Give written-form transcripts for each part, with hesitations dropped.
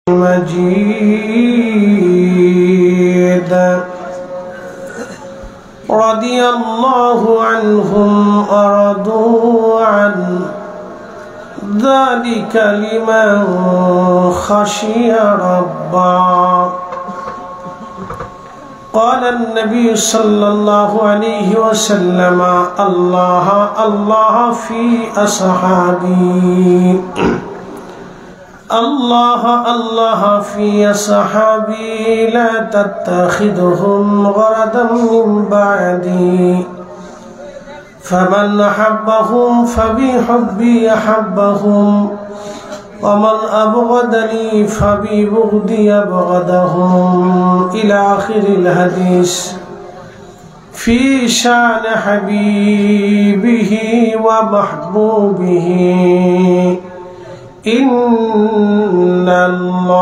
مجيد رضي الله عنهم ورضوا عنه ذلك لمن خشي ربه قال النبي صلى الله عليه وسلم الله الله في أصحابي الله الله في أصحابي لا تتخذهم غرضا من بعدي فمن أحبهم فبحبي أحبهم ومن أبغضني فببغضي أبغضهم إلى آخر الحديث في شأن حبيبه ومحبوبه إن الله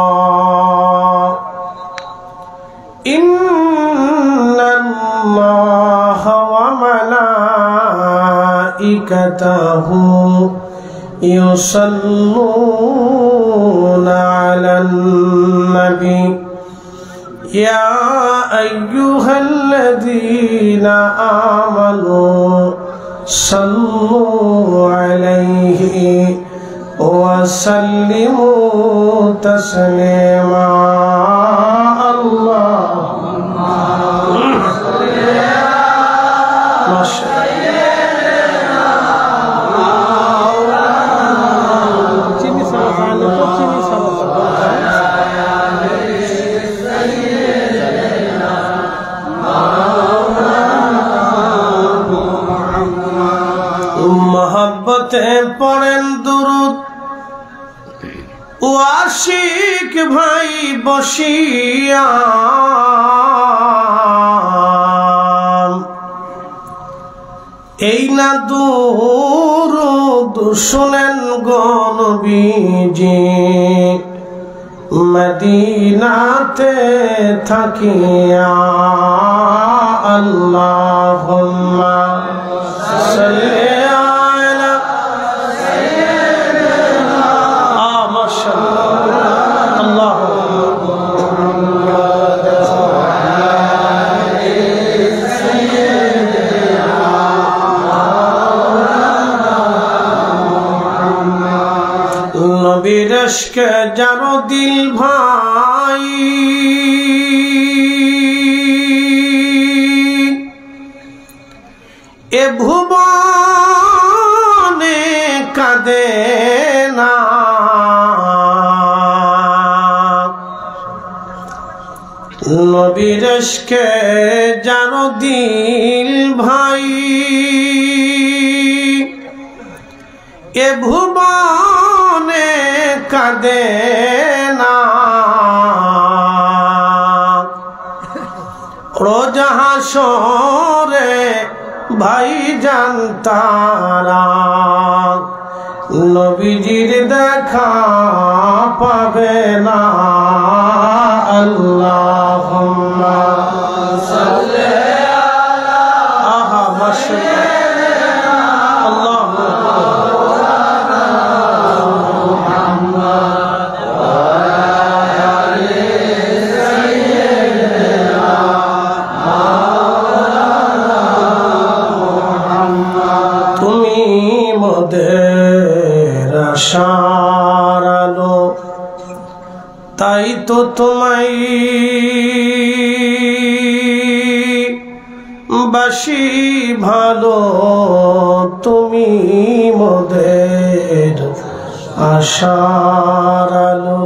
وملائكته يصلون على النبي يا أيها الذين آمنوا صلوا عليه وسلموا تسليما اللهم صل على سيدنا मोहब्बते पढ़ें दुरूद ও আশিক ভাই বসিয়া এই না দুরূদ শুনেন গো নবীজি মদিনাতে থাকিয়া আল্লাহুম্মা সাল্লি इश्क़ जानो दिल भाई ए भुवने काঁদে না নবীর ইশকে জানো দিল ভাই এ ভুবনে কাঁদে না রোজ হাসরে ভাই জানতারা নবীজির দেখা পাবে না আল্লাহুম্মা সাল্লি আলা সারালো তাই তো তোমায় বাসি ভালো তুমি মোদের আশার আলো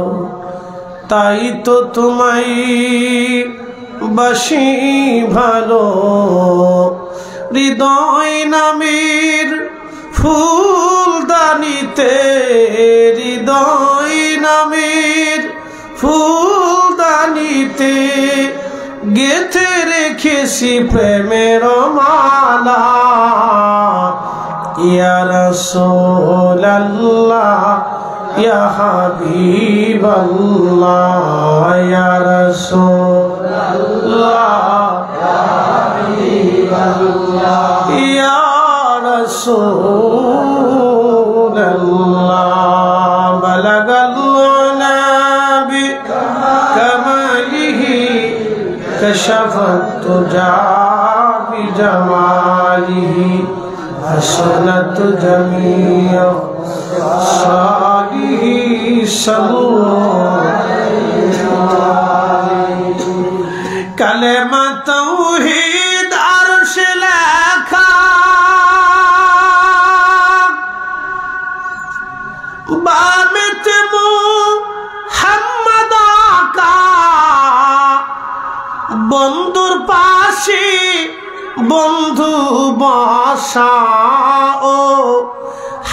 তাই তো তোমায় বাসি ভালো হৃদয় নামের ফুলদানিতে হৃদয় নামের ফুলদানিতে গেঁথে রেখেছি প্রেমের মালা ইয়া রাসূলুল্লাহ ইয়া হাবিবাল্লাহ ইয়া রাসূলুল্লাহ ইয়া হাবিবাল্লাহ ইয়া রাসূলুল্লাহ বালাগাল নাবি بكماله كشف الدجى بجماله حسنت جميع خصاله صلى كلمة توحيد عرش لكا بامت محمد آقا বন্ধুর পাশে বন্ধু বসা ও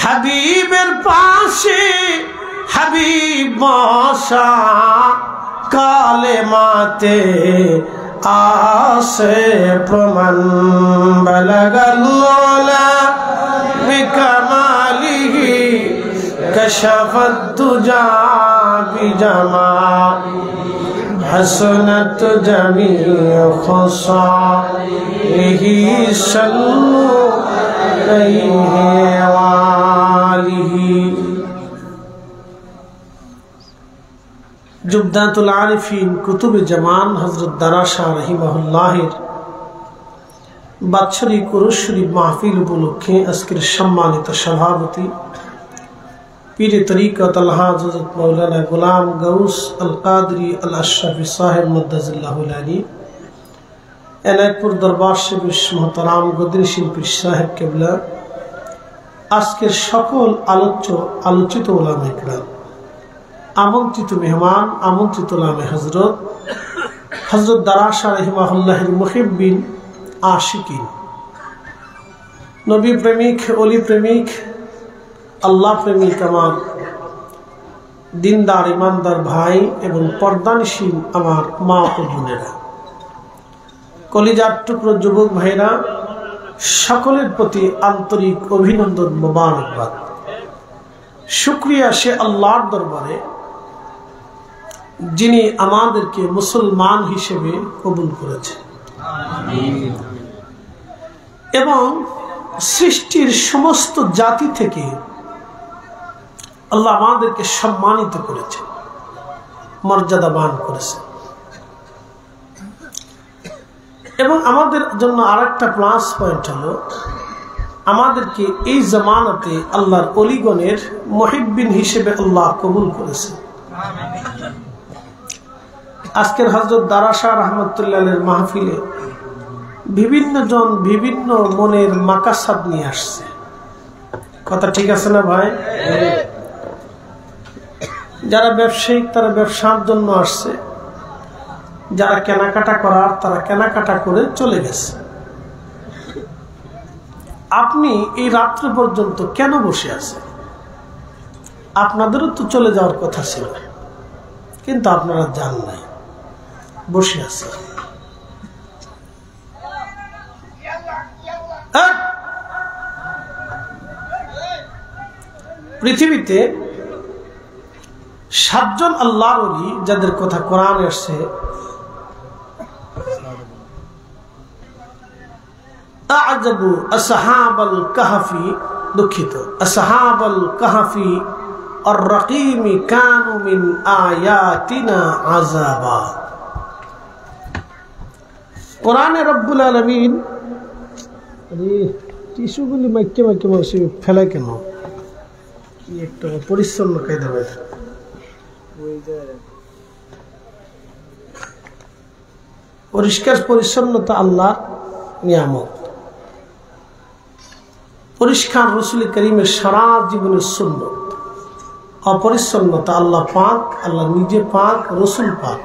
হাবিবের পাশে হাবিব বসা কালেমাতে আসে প্রমাণ বালাগাল্লাহ বিকামালিহি কাশাফাত দুজা বিজামাল حسنت جميع خصاله صلوا عليه وآله জুবদাতুল আরিফিন কুতুবে জামান হযরত দারাশা রাহিমাহুল্লাহের বাৎসরিক উরুস শরীফ মাহফিল উপলক্ষে আজকের সম্মানিত সভাপতি পীরে তরিকত আলহাজ হযরত মাওলানা গোলাম গৌস আল কাদরি আল আশরাফি সাহেব মুদ্দাজিল্লাহুল আলী এনায়তপুর দরবার শরীফ মুহতারাম গদিনশীল পীর সাহেব কেবলা, আজকের সকল আলোচিত উলামায়ে কেরাম, আমন্ত্রিত মেহমান, আমন্ত্রিত উলামা হযরত দারাশা রাহিমাহুল্লাহের মুহিব্বিন আশিকিন, নবী প্রেমিক, ওলি প্রেমিক, আল্লাহ প্রেমিক আমার দিনদার ইমানদার ভাই এবং পর্দানশীল আমার মা ও বোনেরা, কলিজার টুকরো যুবক ভাইরা, সকলের প্রতি আন্তরিক অভিনন্দন, মোবারকবাদ। শুকরিয়া সে আল্লাহর দরবারে যিনি আমাদেরকে মুসলমান হিসেবে কবুল করেছেন এবং সৃষ্টির সমস্ত জাতি থেকে আল্লাহ আমাদেরকে সম্মানিত করেছেন, মর্যাদাবান করেছেন। এবং আমাদের জন্য আরেকটা প্লাস পয়েন্ট হলো আমাদেরকে এই জামানাতে আল্লাহর ওলিগণের মুহিব্বিন হিসেবে আল্লাহ কবুল করেছেন। আজকের হযরত দারাশা রাহমাতুল্লাহের মাহফিলে বিভিন্ন জন বিভিন্ন মনের মাকাসাদ নিয়ে আসছে। কথা ঠিক আছে না ভাই? যারা ব্যবসায়িক তারা ব্যবসার জন্য আসছে, যারা কেনাকাটা করার তারা কেনাকাটা করে চলে গেছে। আপনি এই রাত্র পর্যন্ত কেন বসে আছেন? আপনাদেরও তো চলে যাওয়ার কথা ছিল, কিন্তু আপনারা যান নাই, বসে আছেন। পৃথিবীতে 7 জন আল্লাহর ওলি যাদের কথা কোরআনে আসছে, আ'জাবু আসহাবাল কাহফি, দুঃখিত, আসহাবাল কাহফি আর রাকিম কানু মিন আয়াতিনা আযাবা। কোরআনে রব্বুল আলামিন টিস্যুগুলি মাইকে মাইকে মাসি ফেলায় কেন? কি একটা পরিচ্ছন্ন কায়দা ভাই, পরিষ্কার পরিচ্ছন্নতা আল্লাহর নিয়ামত। পরিষ্কার রাসূল করিমের সারা জীবনের সুন্নাত। অপরিচ্ছন্নতা আল্লাহ পাক, আল্লাহ নিজে পাক, রাসূল পাক,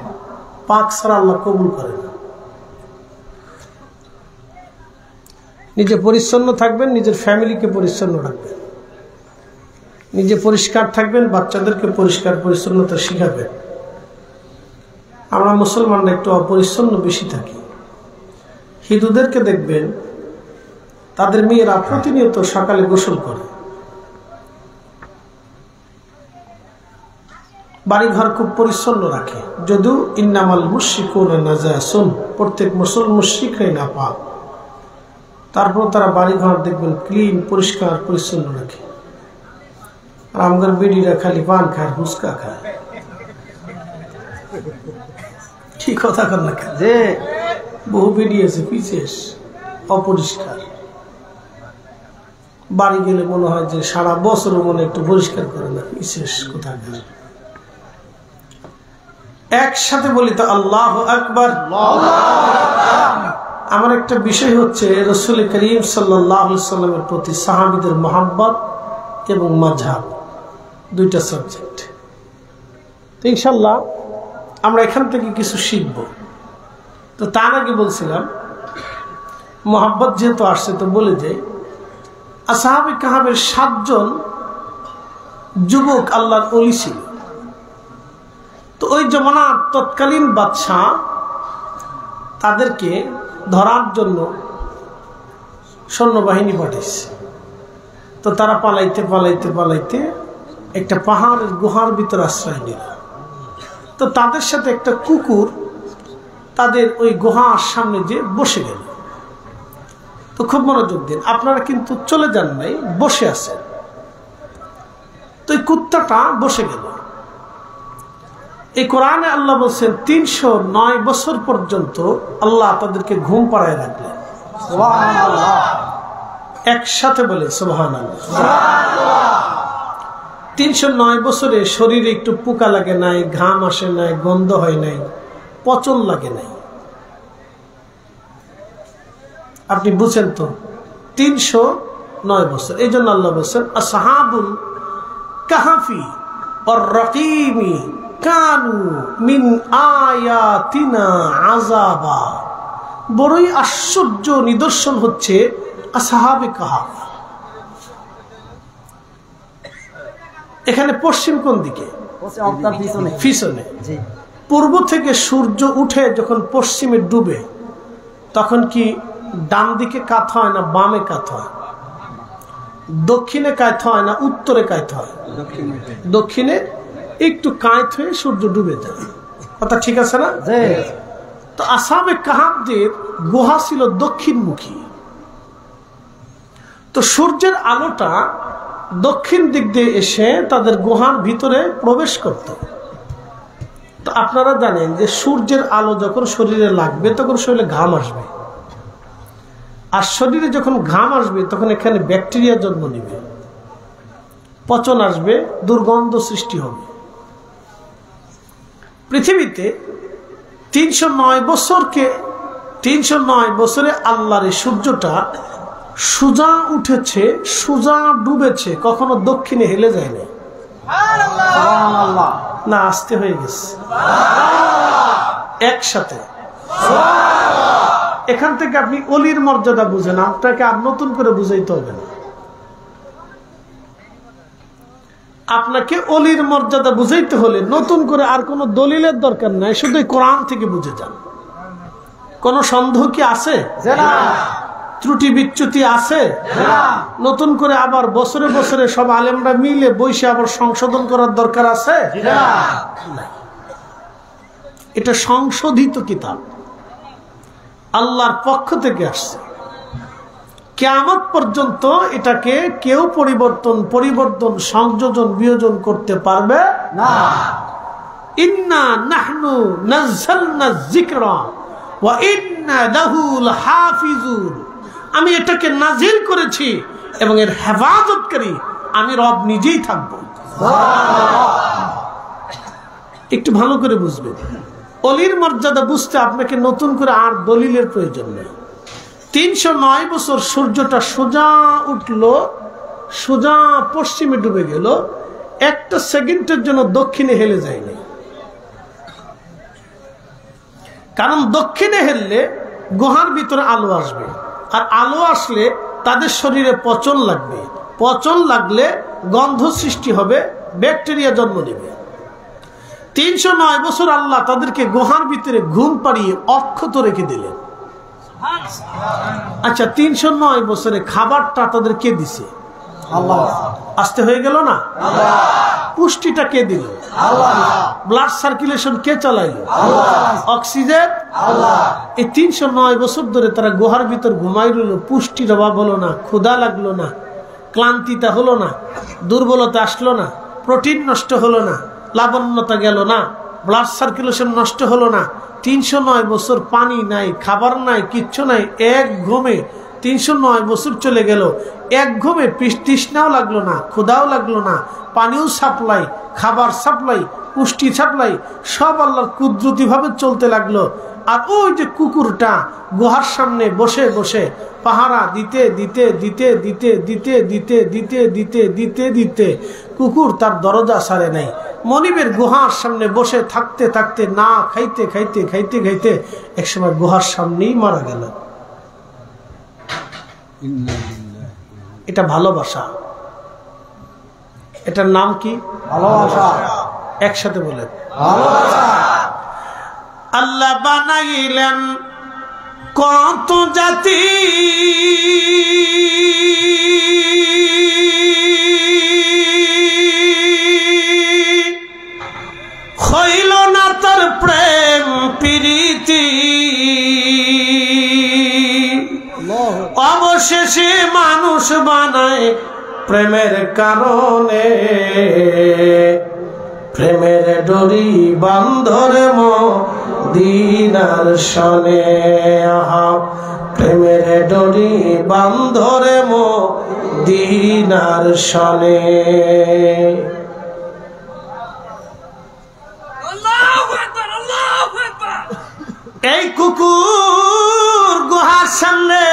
পাক ছাড়া আল্লাহ কবুল করে না। নিজে পরিচ্ছন্ন থাকবেন, নিজের ফ্যামিলিকে পরিচ্ছন্ন রাখবেন, নিজে পরিষ্কার থাকবেন, বাচ্চাদেরকে পরিষ্কার পরিচ্ছন্নতা শিখাবেন। আমরা মুসলমানরা একটু অপরিচ্ছন্ন বেশি থাকি। হিন্দুদেরকে দেখবেন তাদের মেয়েরা প্রতিনিয়ত সকালে গোসল করে, বাড়িঘর খুব পরিচ্ছন্ন রাখে। যদিও ইন্নামাল মুশরিকুনা নাজাসুন, প্রত্যেক মুশরিকরাই নাপাক, তারপর তারা বাড়িঘর দেখবেন ক্লিন, পরিষ্কার পরিচ্ছন্ন রাখে। আর আমাদের বেডিরা খালি পান খায়, হুস্কা খায়। কি কথা কর না যে বহু বেরিয়েছে বিশেষ অপরিষ্কার, বাড়ি গেলে মনে হয় যে সারা বছর মনে একটু পরিষ্কার করে না, বিশেষ কোথায়। একসাথে বলি তো আল্লাহু আকবার। আমার একটা বিষয় হচ্ছে রাসূল করিম সাল্লাল্লাহু আলাইহি সাল্লামের প্রতি সাহাবীদের মহব্বত এবং মাযহাব, দুইটা সাবজেক্ট। তো ইনশাআল্লাহ আমরা এখান থেকে কিছু শিখব। তো তার আগে বলছিলাম মহব্বত যেহেতু আসছে তো বলে যাই, আসহাবে কাহাবের 7 জন যুবক আল্লাহর ওলি ছিল। তো ওই জমানার তৎকালীন বাদশাহ তাদেরকে ধরার জন্য সৈন্যবাহিনী পাঠিয়েছে। তো তারা পালাইতে পালাইতে পালাইতে একটা পাহাড়ের গুহার ভিতর আশ্রয় নিল। তো তাদের সাথে একটা কুকুর তাদের ওই গুহার সামনে যে বসে গেল। তো খুব মনোযোগ দিন, আপনারা কিন্তু চলে যান নাই, বসে আছেন। তো এই কুত্তাটা বসে গেল। এই কোরআনে আল্লাহ বলছেন 309 বছর পর্যন্ত আল্লাহ তাদেরকে ঘুম পাড়ায় রাখলেন। একসাথে বলে সুবহানাল্লাহ। 309 বছরে শরীরে একটু পোকা লাগে নাই, ঘাম আসে নাই, গন্ধ হয় নাই, পচন লাগে নাই। আপনি বুঝেন তো 309 বছর। এই জন্য আল্লাহ বলছেন আসহাবুল কাহাফি ওয়ার রাকিমি কানু মিন আয়াতিনা আযাবা। বড়ই আশ্চর্য নিদর্শন হচ্ছে আসহাবে কাহাফ। এখানে পশ্চিম কোন দিকে? পিছনে। পূর্ব থেকে সূর্য উঠে যখন পশ্চিমে ডুবে তখন কি ডান দিকে কাত হয় না বামে কাত হয়? দক্ষিণে কাত হয় না উত্তরে কাত হয়? দক্ষিণে একটু কাত হয়ে সূর্য ডুবে যায়। কথা ঠিক আছে না? তো আসহাবে কাহাফদের গুহা ছিল দক্ষিণমুখী। তো সূর্যের আলোটা দক্ষিণ দিক দিয়ে এসে তাদের গুহার ভিতরে প্রবেশ করত। তো আপনারা জানেন যে সূর্যের আলো যখন শরীরে লাগবে তখন শরীরে ঘাম আসবে, আর শরীরে যখন ঘাম আসবে তখন এখানে ব্যাকটেরিয়া জন্ম নেবে, পচন আসবে, দুর্গন্ধ সৃষ্টি হবে। পৃথিবীতে 309 বছরে আল্লাহর এই সূর্যটা সোজা উঠেছে, সোজা ডুবেছে, কখনো দক্ষিণে হেলে যায়নি। না আসতে হয়ে গেছে একসাথে। এখান থেকে আপনি অলির মর্যাদা বুঝেন, আপনাকে আর নতুন করে বুঝাইতে হবে না। আপনাকে অলির মর্যাদা বুঝাইতে হলে নতুন করে আর কোনো দলিলের দরকার নাই, শুধু কোরআন থেকে বুঝে যান। কোন সন্দেহ কি আছে? ত্রুটি বিচ্যুতি আছে? নতুন করে আবার বছরে বছরে সব আলেমরা মিলে বসে আবার সংশোধন করার দরকার আছে? এটা সংশোধিত কিতাব, আল্লাহর পক্ষ থেকে আসছে। কিয়ামত পর্যন্ত এটাকে কেউ পরিবর্তন সংযোজন বিয়োজন করতে পারবে না। ইন্না নাহনু নাযালনা যিকরা ওয়া ইন্না লাহু লাহাফিজুন। আমি এটাকে নাজিল করেছি এবং এর হেফাজতকারী আমি রব নিজেই থাকব। একটু ভালো করে বুঝবেন, অলির মর্যাদা বুঝতে আপনাকে নতুন করে আর দলিলের প্রয়োজন নেই। 309 বছর সূর্যটা সোজা উঠলো, সোজা পশ্চিমে ডুবে গেল, একটা সেকেন্ডের জন্য দক্ষিণে হেলে যায়নি। কারণ দক্ষিণে হেললে গুহার ভিতরে আলো আসবে, আর আলো আসলে তাদের শরীরে পচন লাগবে, পচন লাগলে গন্ধ সৃষ্টি হবে, ব্যাকটেরিয়া জন্ম নেবে। 309 বছর আল্লাহ তাদেরকে গুহার ভিতরে ঘুম পাড়িয়ে অক্ষত রেখে দিলেন। আচ্ছা 309 বছরে খাবারটা তাদের কে দিছে? আল্লাহ। আসতে হয়ে গেল না? পুষ্টিটা কে দিল? ব্লাড সার্কুলেশন কে চালাইল? অক্সিজেন। এই 309 বছর ধরে তারা গুহার ভিতর ঘুমাই রইল, পুষ্টির অভাব হলো না, ক্ষুধা লাগলো না, ক্লান্তিটা হলো না, দুর্বলতা আসলো না, প্রোটিন নষ্ট হলো না, লাবণ্যতা গেল না, ব্লাড সার্কুলেশন নষ্ট হলো না। 309 বছর পানি নাই, খাবার নাই, কিচ্ছু নাই, এক ঘুমে 309 বছর চলে গেল। এক ঘুমে তৃষ্ণাও লাগলো না, ক্ষুধাও লাগলো না, পানিও সাপ্লাই, খাবার সাপ্লাই, পুষ্টি সাপ্লাই, সব আল্লাহর কুদরতি ভাবে চলতে লাগলো। আর ওই যে কুকুরটা গুহার সামনে বসে বসে পাহারা দিতে দিতে দিতে দিতে দিতে দিতে দিতে দিতে দিতে দিতে কুকুর তার দরজা ছাড়ে নাই। মনিবের গুহার সামনে বসে থাকতে থাকতে না খাইতে খাইতে খাইতে খাইতে একসময় গুহার সামনেই মারা গেল। এটা ভালোবাসা। এটার নাম কি? ভালোবাসা। একসাথে বলেন ভালোবাসা। আল্লাহ বানাইলেন কত জাতি, হইল না তার প্রেম প্রীতি, অবশেষে মানুষ বানায় প্রেমের কারণে, প্রেমের ডোরি বান্ধরে মদিনার শনে, আহা প্রেমের ডোরি বান্ধরে মদিনার শনে। এই কুকুর গুহার সামনে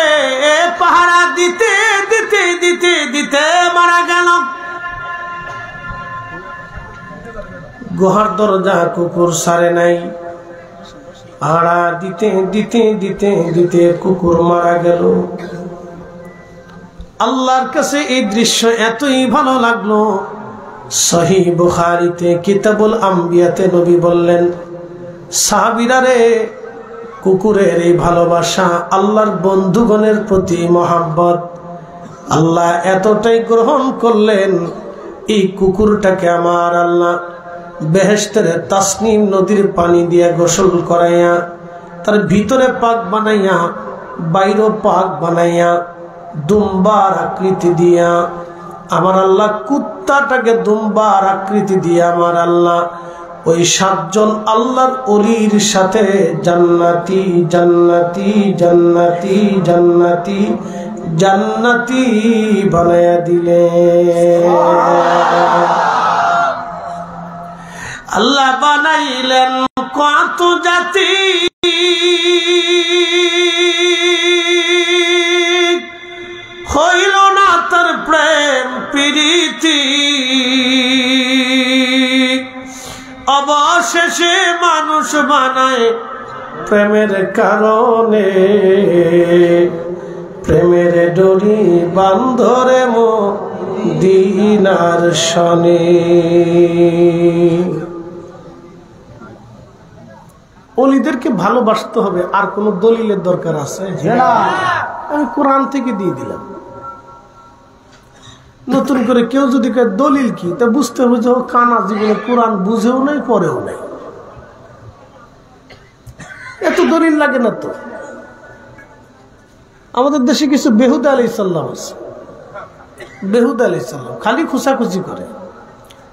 পাহারা দিতে দিতে দিতে দিতে মারা গেল। গুহার দরজা কুকুর ছাড়ে নাই, পাহারা দিতে দিতে দিতে দিতে কুকুর মারা গেল। আল্লাহর কাছে এই দৃশ্য এতই ভালো লাগলো, সহিহ বুখারীতে কিতাবুল আম্বিয়াতে নবী বললেন, সাহাবীরা রে, কুকুরের এই ভালোবাসা, আল্লাহর বন্ধুগণের প্রতি মহাব্বত আল্লাহ এতটাই গ্রহণ করলেন, এই কুকুরটাকে আমার আল্লাহ বেহেশতের তাসনিম নদীর পানি দিয়ে গোসল করাইয়া, তার ভিতরে পাক বানাইয়া বাইরে পাক বানাইয়া দুম্বার আকৃতি দিয়া, আমার আল্লাহ কুত্তাটাকে দুম্বার আকৃতি দিয়া আমার আল্লাহ ওই 7 জন আল্লাহর ওলির সাথে জান্নাতি জান্নাতি জান্নাতি জান্নাতি জান্নাতি বানায়া দিলে। আল্লাহ বানাইলেন কত জাতি, হইল না তার প্রেম প্রীতি, অবশেষে মানুষ বানায় প্রেমের কারণে, প্রেমের ডোরি বান্ধরে মদিনার শনে। ওলিদেরকে ভালোবাসতে হবে, আর কোন দলিলের দরকার আছে? আমি কোরআন থেকে দিয়ে দিলাম। নতুন করে কেউ যদি দলিল কি, তা বুঝতে হবে যে ও কানা জীবনে কোরআন বুঝেও নাই পড়েও নাই, এত দলিল লাগে না তো। আমাদের দেশে কিছু বেহুদা আলাইহিস সালাম আছে, বেহুদা আলাইহিস সালাম খালি খুশাখুশি করে,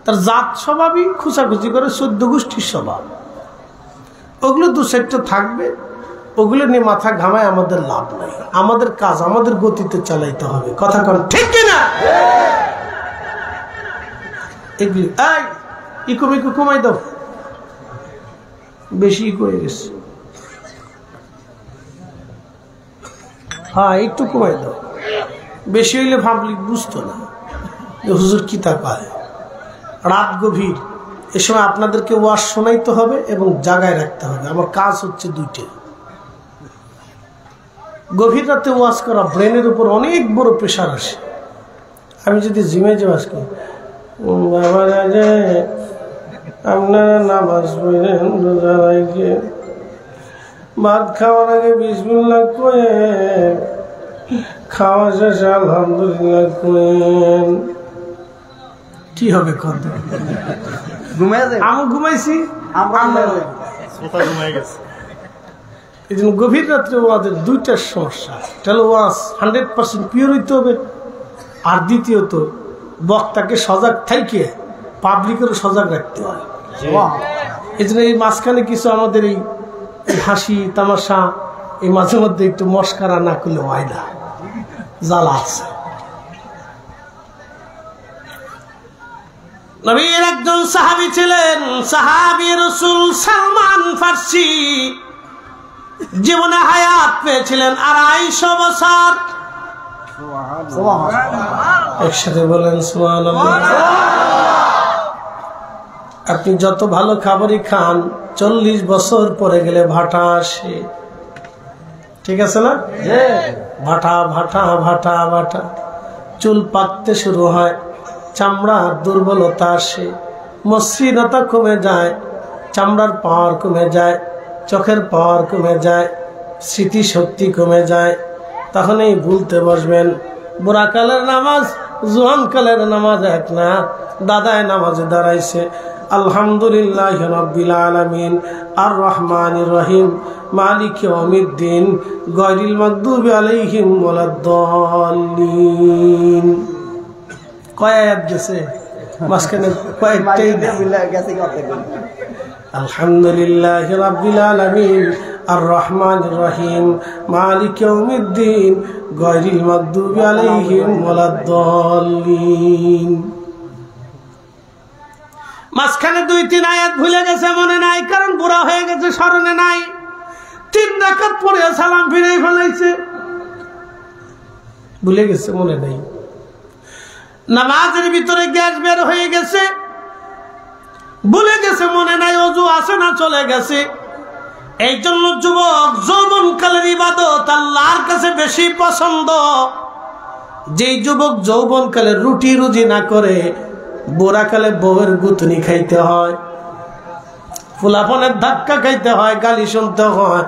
তার জাত স্বভাবই খুশাখুশি করে, 14 গোষ্ঠীর স্বভাব। ওগুলো 2-4টা থাকবে, ওগুলো নিয়ে মাথা ঘামায় আমাদের লাভ নাই। আমাদের কাজ আমাদের গতিতে চালাইতে হবে, কথা কোন ঠিক কিনা? এগুলি ইকো কমাই দাও, বেশি হয়ে গেছে। হ্যাঁ একটু কমাই দাও, বেশি হইলে পাবলিক বুঝতো না হুজুর কি তা পায়। রাত গভীর, এ সময় আপনাদেরকে ওয়াজ শোনাইতে হবে এবং জাগায় রাখতে হবে। আমার কাজ হচ্ছে 2টা। গভীর রাতে ওয়াজ করা ব্রেনের উপর অনেক বড় প্রেশার আসে। আমি যদি জিমে যে ওয়াজ করি, বাবারা যে আপনারা নামাজ পড়েন, রোজা রাখে, ভাত খাওয়ার আগে বিসমিল্লাহ কয়ে, খাওয়া শেষে আলহামদুলিল্লাহ করেন, কি হবে? আমি ঘুমাইছি, এই জন্য গভীর রাত্রে ওয়াজের 2টা সমস্যা। তাহলে ওয়াজ 100% পিওর হইতে হবে, আর দ্বিতীয়ত বক্তাকে সজাগ থাইকে পাবলিকেরও সজাগ রাখতে হয়। এই জন্য এই মাঝখানে কিছু আমাদের এই হাসি তামাশা এই মাঝে মধ্যে একটু মস্কারা না করলে হয় না, জ্বালা আছে। নবীর একজন সাহাবী ছিলেন, সাহাবী রাসূল সালমান ফারসি। জীবনে হায়াত পেয়েছিলেন 250 বছর। একসাথে বলেন সুবহানাল্লাহ। আপনি যত ভালো খাবারই খান 40 বছর পরে গেলে ভাটা আসে, ঠিক আছে না? ভাটা ভাটা ভাটা ভাটা, চুল পাকতে শুরু হয়, চামড়ার দুর্বলতা আসে, মসৃণতা কমে যায়, চামড়ার পাওয়ার কমে যায়, চোখের পাওয়ার কমে যায়, স্মৃতিশক্তি কমে যায়। তখনই ভুলতে বসবেন। বুড়াকালের নামাজ জোয়ানকালের নামাজ এক না। দাদায় নামাজে দাঁড়াইছে আলহামদুলিল্লাহ রাব্বিল আলামিন আর রহমানির রহিম মালিক ইয়াউমিদ্দিন গায়রিল মাগদুবি আলাইহিম ওয়ালাদ-দাল্লিন। কয় আয়াত গেছে মাঝখানে? কয়েকটাই গেছে। আলহামদুলিল্লাহ রাব্বিল আলামিন আর রহমানির রহিম মালিক ইয়াউমিদ্দিন গায়রিল মাগদুবি আলাইহিম ওয়ালাদ-দাল্লিন। মাঝখানে 2-3 আয়াত ভুলে গেছে, মনে নাই, কারণ বুড়া হয়ে গেছে, স্মরণে নাই। 3 রাকাত পড়ে সালাম ফিরে ফেলাইছে, ভুলে গেছে, মনে নাই। নামাজের ভিতরে গ্যাস বের হয়ে গেছে, ভুলে গেছে, মনে নাই। ওযু আছে না, চলে গেছে। এই জন্য যুবক, যৌবনকালের ইবাদত আল্লাহর কাছে বেশি পছন্দ। যেই যুবক যৌবনকালে রুটি রুজি না করে, বুড়াকালে বউয়ের গুতনি খাইতে হয়, ফুলাফনের ধাক্কা খাইতে হয়, গালি শুনতে হয়।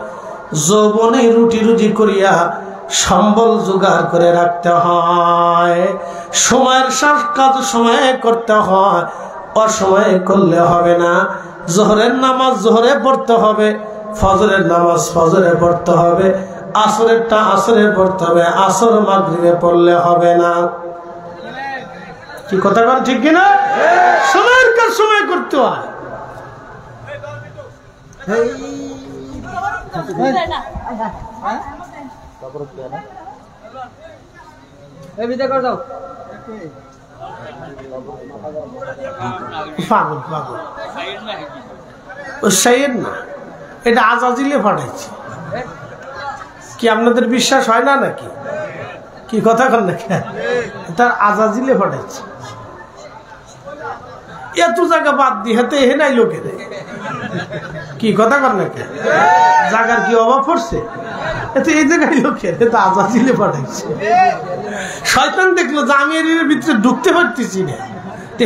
যৌবনে রুটি রুজি করিয়া সম্বল জোগাড় করে রাখতে হয়। সময়ের কাজ সময়ে করতে হয়, অসময়ে করলে হবে না। জোহরের নামাজ জোহরে পড়তে হবে, ফজরের নামাজ ফজরে পড়তে হবে, আসরেরটা আসরে পড়তে হবে, আসর মাগরিবে পড়লে হবে না। কি কথা বল, ঠিক কিনা? সময়ের কাজ সময় করতে হয়। পাগল পাগল, ও সাইয়েদ না, এটা আজাজিলে ফাটাইছে। কি আপনাদের বিশ্বাস হয় না নাকি? কি কথা কন নাকি? এটা আজাজিলে ফাটাইছে। এত জায়গা বাদ দিয়ে হাতে হে নাই লোকে, কি কথা কর নাকি? জায়গার কি অভাব পড়ছে? এতে এই জায়গায় লোকের এটা আজাজিলে পাঠাইছে। শয়তান দেখলো যে আমি এর ভিতরে ঢুকতে পারতেছি না,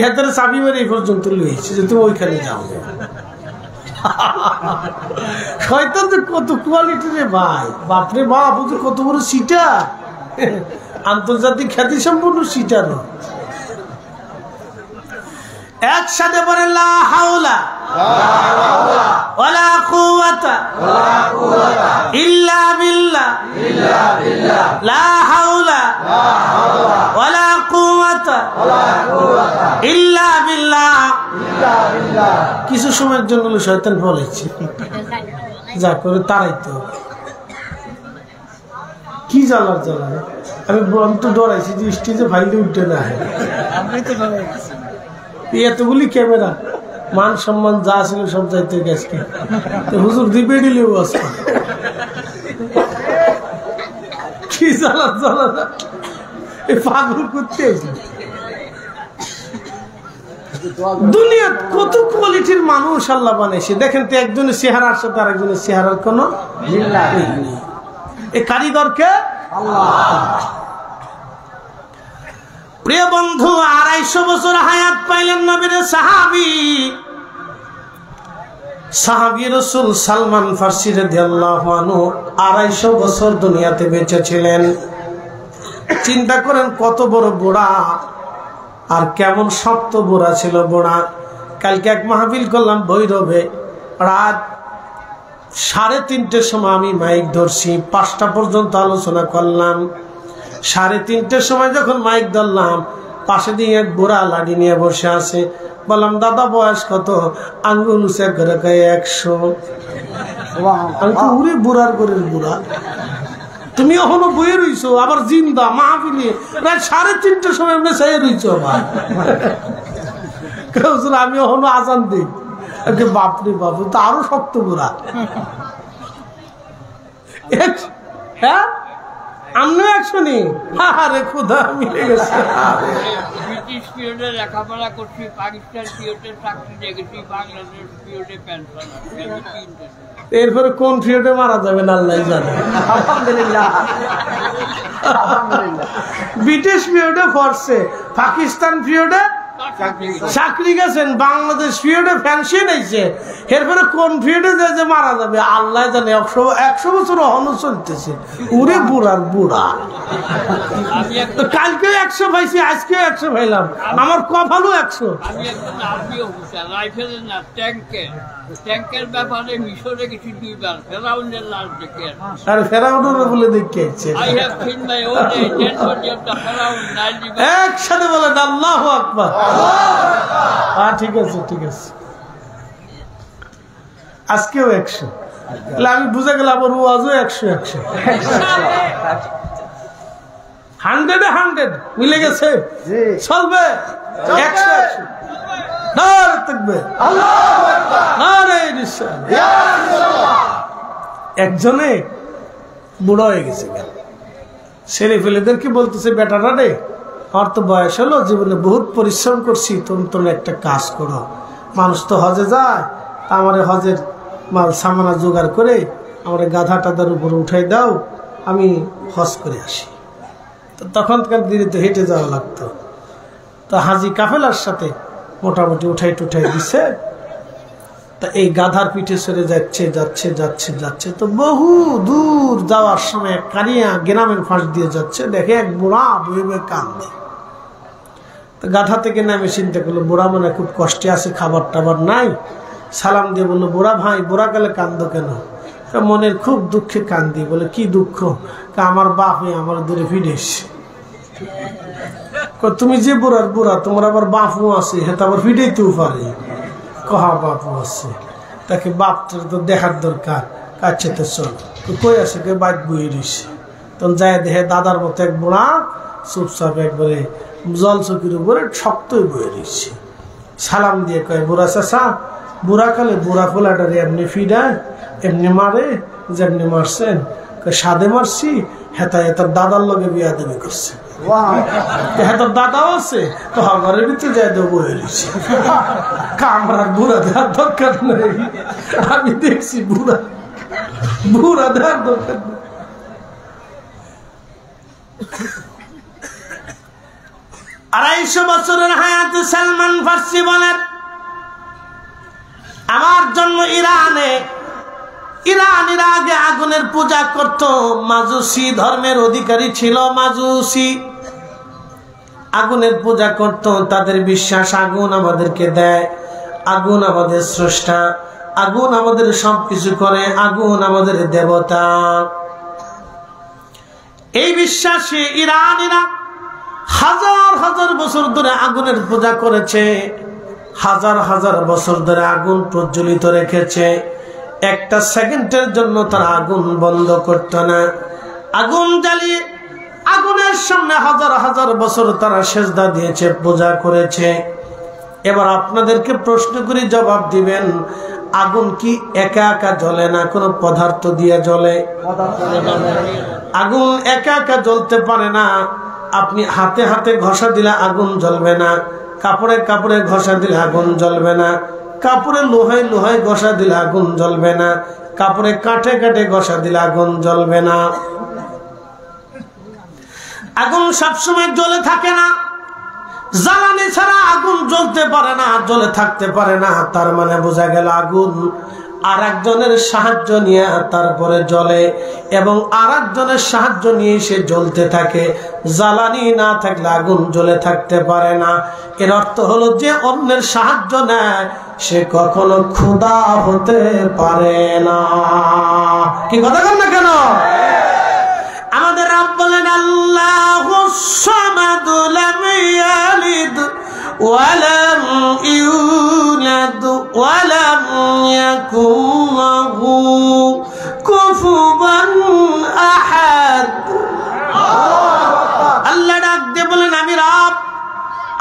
হাতের চাবি মেরে এই পর্যন্ত লইছে যে তুমি ওইখানে যাও। শয়তান যে কত কোয়ালিটি রে ভাই, বাপরে বাপ, ও যে কত বড় সিটার, আন্তর্জাতিক খ্যাতি সম্পন্ন সিটার। একসাথে বলেন লা হাওলা ওয়ালা কুওয়াতা ইল্লা বিল্লাহ, লা হাওলা ওয়ালা কুওয়াতা ইল্লা বিল্লাহ। কিছু সময়ের জন্য শয়তান বলেছে যা করে তারাই তো কি জ্বালার জ্বালা। আমি তো ডরাইছি যে স্টেজে ভাইলে উঠতে না, এতগুলি ক্যামেরা, মান সম্মান যা ছিল সব যাইতে গেছে। হুজুর দিবে দিলেও আছে, কি জ্বালা জ্বালা, পাগল করতে। দুনিয়া কত কোয়ালিটির মানুষ আল্লাহ বানাইছে। দেখেন তো, একজনের চেহারার সাথে আরেকজনের চেহারার কোন কারিগরকে আল্লাহ। প্রিয় বন্ধু, 250 বছর হায়াত পাইলেন নবীর সাহাবী রাসূল সালমান ফারসি রাদিয়াল্লাহু আনহু 250 বছর দুনিয়াতে বেঁচে ছিলেন। চিন্তা করেন কত বড় বুড়া, আর কেমন শক্ত বুড়া ছিল বুড়া। কালকে এক মাহফিল করলাম ভৈরবে, রাত 3:30টার সময় আমি মাইক ধরছি, 5টা পর্যন্ত আলোচনা করলাম। 3:30টার সময় যখন মাইক ধরলাম, পাশে দিয়ে এক বুড়া লাঠি নিয়ে বসে আছে। বললাম দাদা বয়স কত? আঙ্গুল উঁচে করে গায়ে 100। আমি তো উড়ে বুড়ার করে বুড়া, তুমি এখনো বইয়ে রইছো আবার জিন্দা মাহফিলে প্রায় 3:30টার সময় এমনি চাই রইছো আবার। আমি এখনো আজান দিই। বাপরে বাপ, তো আরো শক্ত বুড়া। হ্যাঁ আমিও 100 নি। আরে খোদা মিলে গেছে। ব্রিটিশ পিরিয়ডে লেখাপড়া করছি, পাকিস্তান পিরিয়ডে চাকরি দেখেছি, বাংলাদেশ পিরিয়ডে পেনশন। এরপরে কোন পিরিয়ডে মারা যাবেন আল্লাহ জানে। আলহামদুলিল্লাহ। ব্রিটিশ পিরিয়ডে পড়ছে, পাকিস্তান পিরিয়ডে চাকরি গেছেন, বাংলাদেশ পিরিয়ডে পেনশন হয়েছে, এরপরে কোন পিরিয়ডে যে মারা যাবে আল্লাহ জানে। 100 বছর অহন চলতেছে। উড়ে বুড়ার বুড়া। কালকে 100 পাইছি, আজকে 100 পাইলাম, আমার কপালও 100। আমি একজন আর্মি অফিসার, রাইফেলের না ট্যাঙ্কের ব্যাপারে মিশরে গেছি 2 বার, ফেরাউনের লাশ দেখে। আর ফেরাউনের বলে দেখিয়েছে। I have seen my own eye, dead body of the Pharaoh, Nile River. একসাথে বলেন আল্লাহু আকবার। ঠিক আছে ঠিক আছে, আজকেও 100। আমি বুঝে গেলাম আবার ওয়াজও 100 100 মিলে গেছে, চলবে 100 নারে তাকবীর, নারে রিসালাত। একজনে বুড়ো হয়ে গেছে, ছেলে ফেলেদেরকে বলতেছে বেটারা রে, আমার তো বয়স হলো, জীবনে বহুত পরিশ্রম করছি, তুমি একটা কাজ করো। মানুষ তো হজে যায়, আমার হজের মাল সামানা জোগাড় করে আমার গাধা টাধার উপরে উঠাই দাও, আমি হজ করে আসি। তো তখনকার দিনে তো হেঁটে যাওয়া লাগতো। তো হাজি কাফেলার সাথে মোটামুটি উঠাই টুঠাই দিছে। তা এই গাধার পিঠে সরে যাচ্ছে যাচ্ছে যাচ্ছে যাচ্ছে, তো বহু দূর যাওয়ার সময় কানিয়া গ্রামের ফাঁস দিয়ে যাচ্ছে, দেখে এক বুড়া বয়ে বয়ে কান্দে। তো গাধা থেকে নামে চিন্তা করলো বুড়া মানে খুব কষ্টে আছে, খাবার টাবার নাই। সালাম দিয়ে বললো বুড়া ভাই, বুড়া কালে কান্দো কেন? মনের খুব দুঃখে কান্দি। বলে কি দুঃখ? আমার বাপ আমার দূরে ফিরেস। তুমি যে বুড়ার বুড়া, তোমার আবার বাপও আছে, হ্যাঁ আবার ফিরেইতেও পারে। কহা বাপও আছে, তাকে বাপটার তো দেখার দরকার। কাছে তো চল, কই আছে? কে বাইক বয়ে রয়েছে। তখন যায় দেখে দাদার মতো এক বুড়া চুপচাপ একবারে জল চকির উপরে শক্তই বয়ে রয়েছে। সালাম দিয়ে কয় বুড়া চাচা, বুড়া কালে বুড়া ফোলাটারে এমনি ফিডায় এমনি মারে যেমনি মারছেন? সাদে মারছি, হেতায় তার দাদার লগে বিয়া দেবে করছে। হ্যাঁ তোর দাদাও আছে, তো ঘরের ভিতরে যাই দেবো বলেছি। কামরার বুড়া দেওয়ার দরকার নেই, আমি দেখছি বুড়া দেওয়ার দরকার নেই। 250 বছরের হায়াতে সালমান ফার্সি বলেন, আমার জন্ম ইরানে। ইরানিরা আগে আগুনের পূজা করত, মাজুসি ধর্মের অধিকারী ছিল। মাজুসি আগুনের পূজা করত, তাদের বিশ্বাস আগুন আমাদেরকে দেয়, আগুন আমাদের স্রষ্টা, আগুন আমাদের সবকিছু করে, আগুন আমাদের দেবতা। এই বিশ্বাসে ইরানিরা হাজার হাজার বছর ধরে আগুনের পূজা করেছে, হাজার হাজার বছর ধরে আগুন প্রজ্বলিত রেখেছে। একটা সেকেন্ডের জন্য তারা আগুন বন্ধ করত না। আগুন জ্বালিয়ে আগুনের সামনে হাজার হাজার বছর তারা সেজদা দিয়েছে, পূজা করেছে। এবার আপনাদেরকে প্রশ্ন করি, জবাব দিবেন, আগুন কি একা একা জ্বলে না কোনো পদার্থ দিয়ে জ্বলে? আগুন একা একা জ্বলতে পারে না। আপনি হাতে হাতে ঘষা দিলে আগুন জ্বলবে না, কাপড়ে কাপড়ে ঘষা দিলে আগুন জ্বলবে না, কাপড়ে লোহায় লোহায় ঘষা দিলে আগুন জ্বলবে না, কাপড়ে কাঠে কাঠে ঘষা দিলে আগুন জ্বলবে না। আগুন সবসময় জ্বলে থাকে না, জ্বালানি ছাড়া আগুন জ্বলতে পারে না, জ্বলে থাকতে পারে না। তার মানে বোঝা গেল আগুন আর একজনের সাহায্য নিয়ে তারপরে জ্বলে, এবং আর একজনের সাহায্য নিয়ে সে জ্বলতে থাকে। জ্বালানি না থাকলে আগুন জ্বলে থাকতে পারে না। এর অর্থ হলো যে অন্যের সাহায্য নেয় সে কখনো ক্ষুধা হতে পারে না। কি কথা বল না কেন? আমাদের রব বলেন, আল্লাহু الصمد لم يلد ولم يولد ولم يكن له كفوا أحد আল্লাহ ডাক দিয়ে বলেন আমি রব,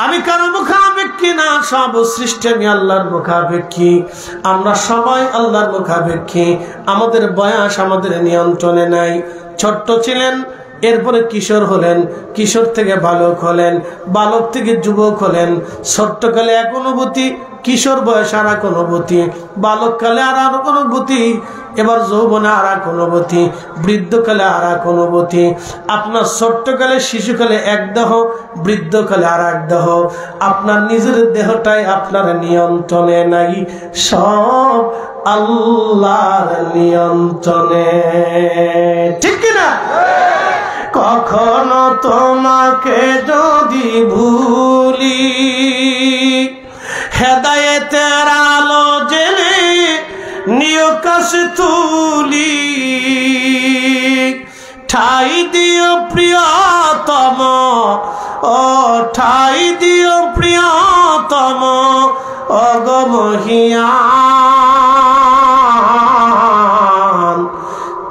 আমি কারো মুখাপেক্ষী না, সব সৃষ্টি আমি আল্লাহর মুখাপেক্ষী। আমরা সবাই আল্লাহর মুখাপেক্ষী। আমাদের বয়স আমাদের নিয়ন্ত্রণে নাই। ছোট্ট ছিলেন, এরপরে কিশোর হলেন, কিশোর থেকে বালক হলেন, বালক থেকে যুবক হলেন। ছোট্টকালে এক অনুভূতি, কিশোর বয়সে আর এক অনুভূতি, বালককালে আর এক অনুভূতি, এবার যৌবনে আর এক অনুভূতি, বৃদ্ধকালে আর এক অনুভূতি। আপনার ছোট্টকালে শিশুকালে এক দেহ, বৃদ্ধকালে আর এক দেহ। আপনার নিজের দেহটাই আপনার নিয়ন্ত্রণে নাই, সব আল্লাহর নিয়ন্ত্রণে। ঠিক কিনা? কখনো তোমাকে যদি ভুলি, হেদায়েতের আলো জেলে নিয় কাছে তুলি, ঠাই দিও প্রিয়তম, ও ঠাই দিও প্রিয়তম, অগমহিয়ান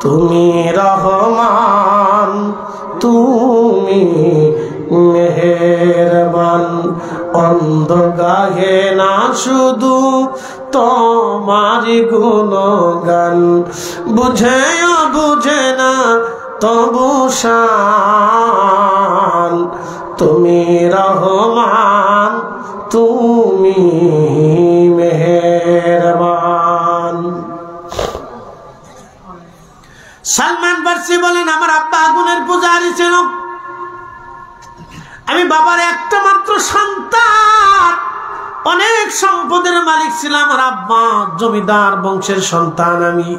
তুমি রহমান, তুমি মেহেরবান। অন্ধ গাহে না শুধু তোমারি গুণগান, বুঝেও বুঝে না তবু শান, তুমি রহমান, তুমি মেহেরবান। সালমান ফার্সি বলেন আমার আব্বা আগুনের পূজারি ছিল। আমি বাবার একটা মাত্র সন্তান, অনেক সম্পদের মালিক ছিলাম। আমার আব্বা জমিদার বংশের সন্তান আমি।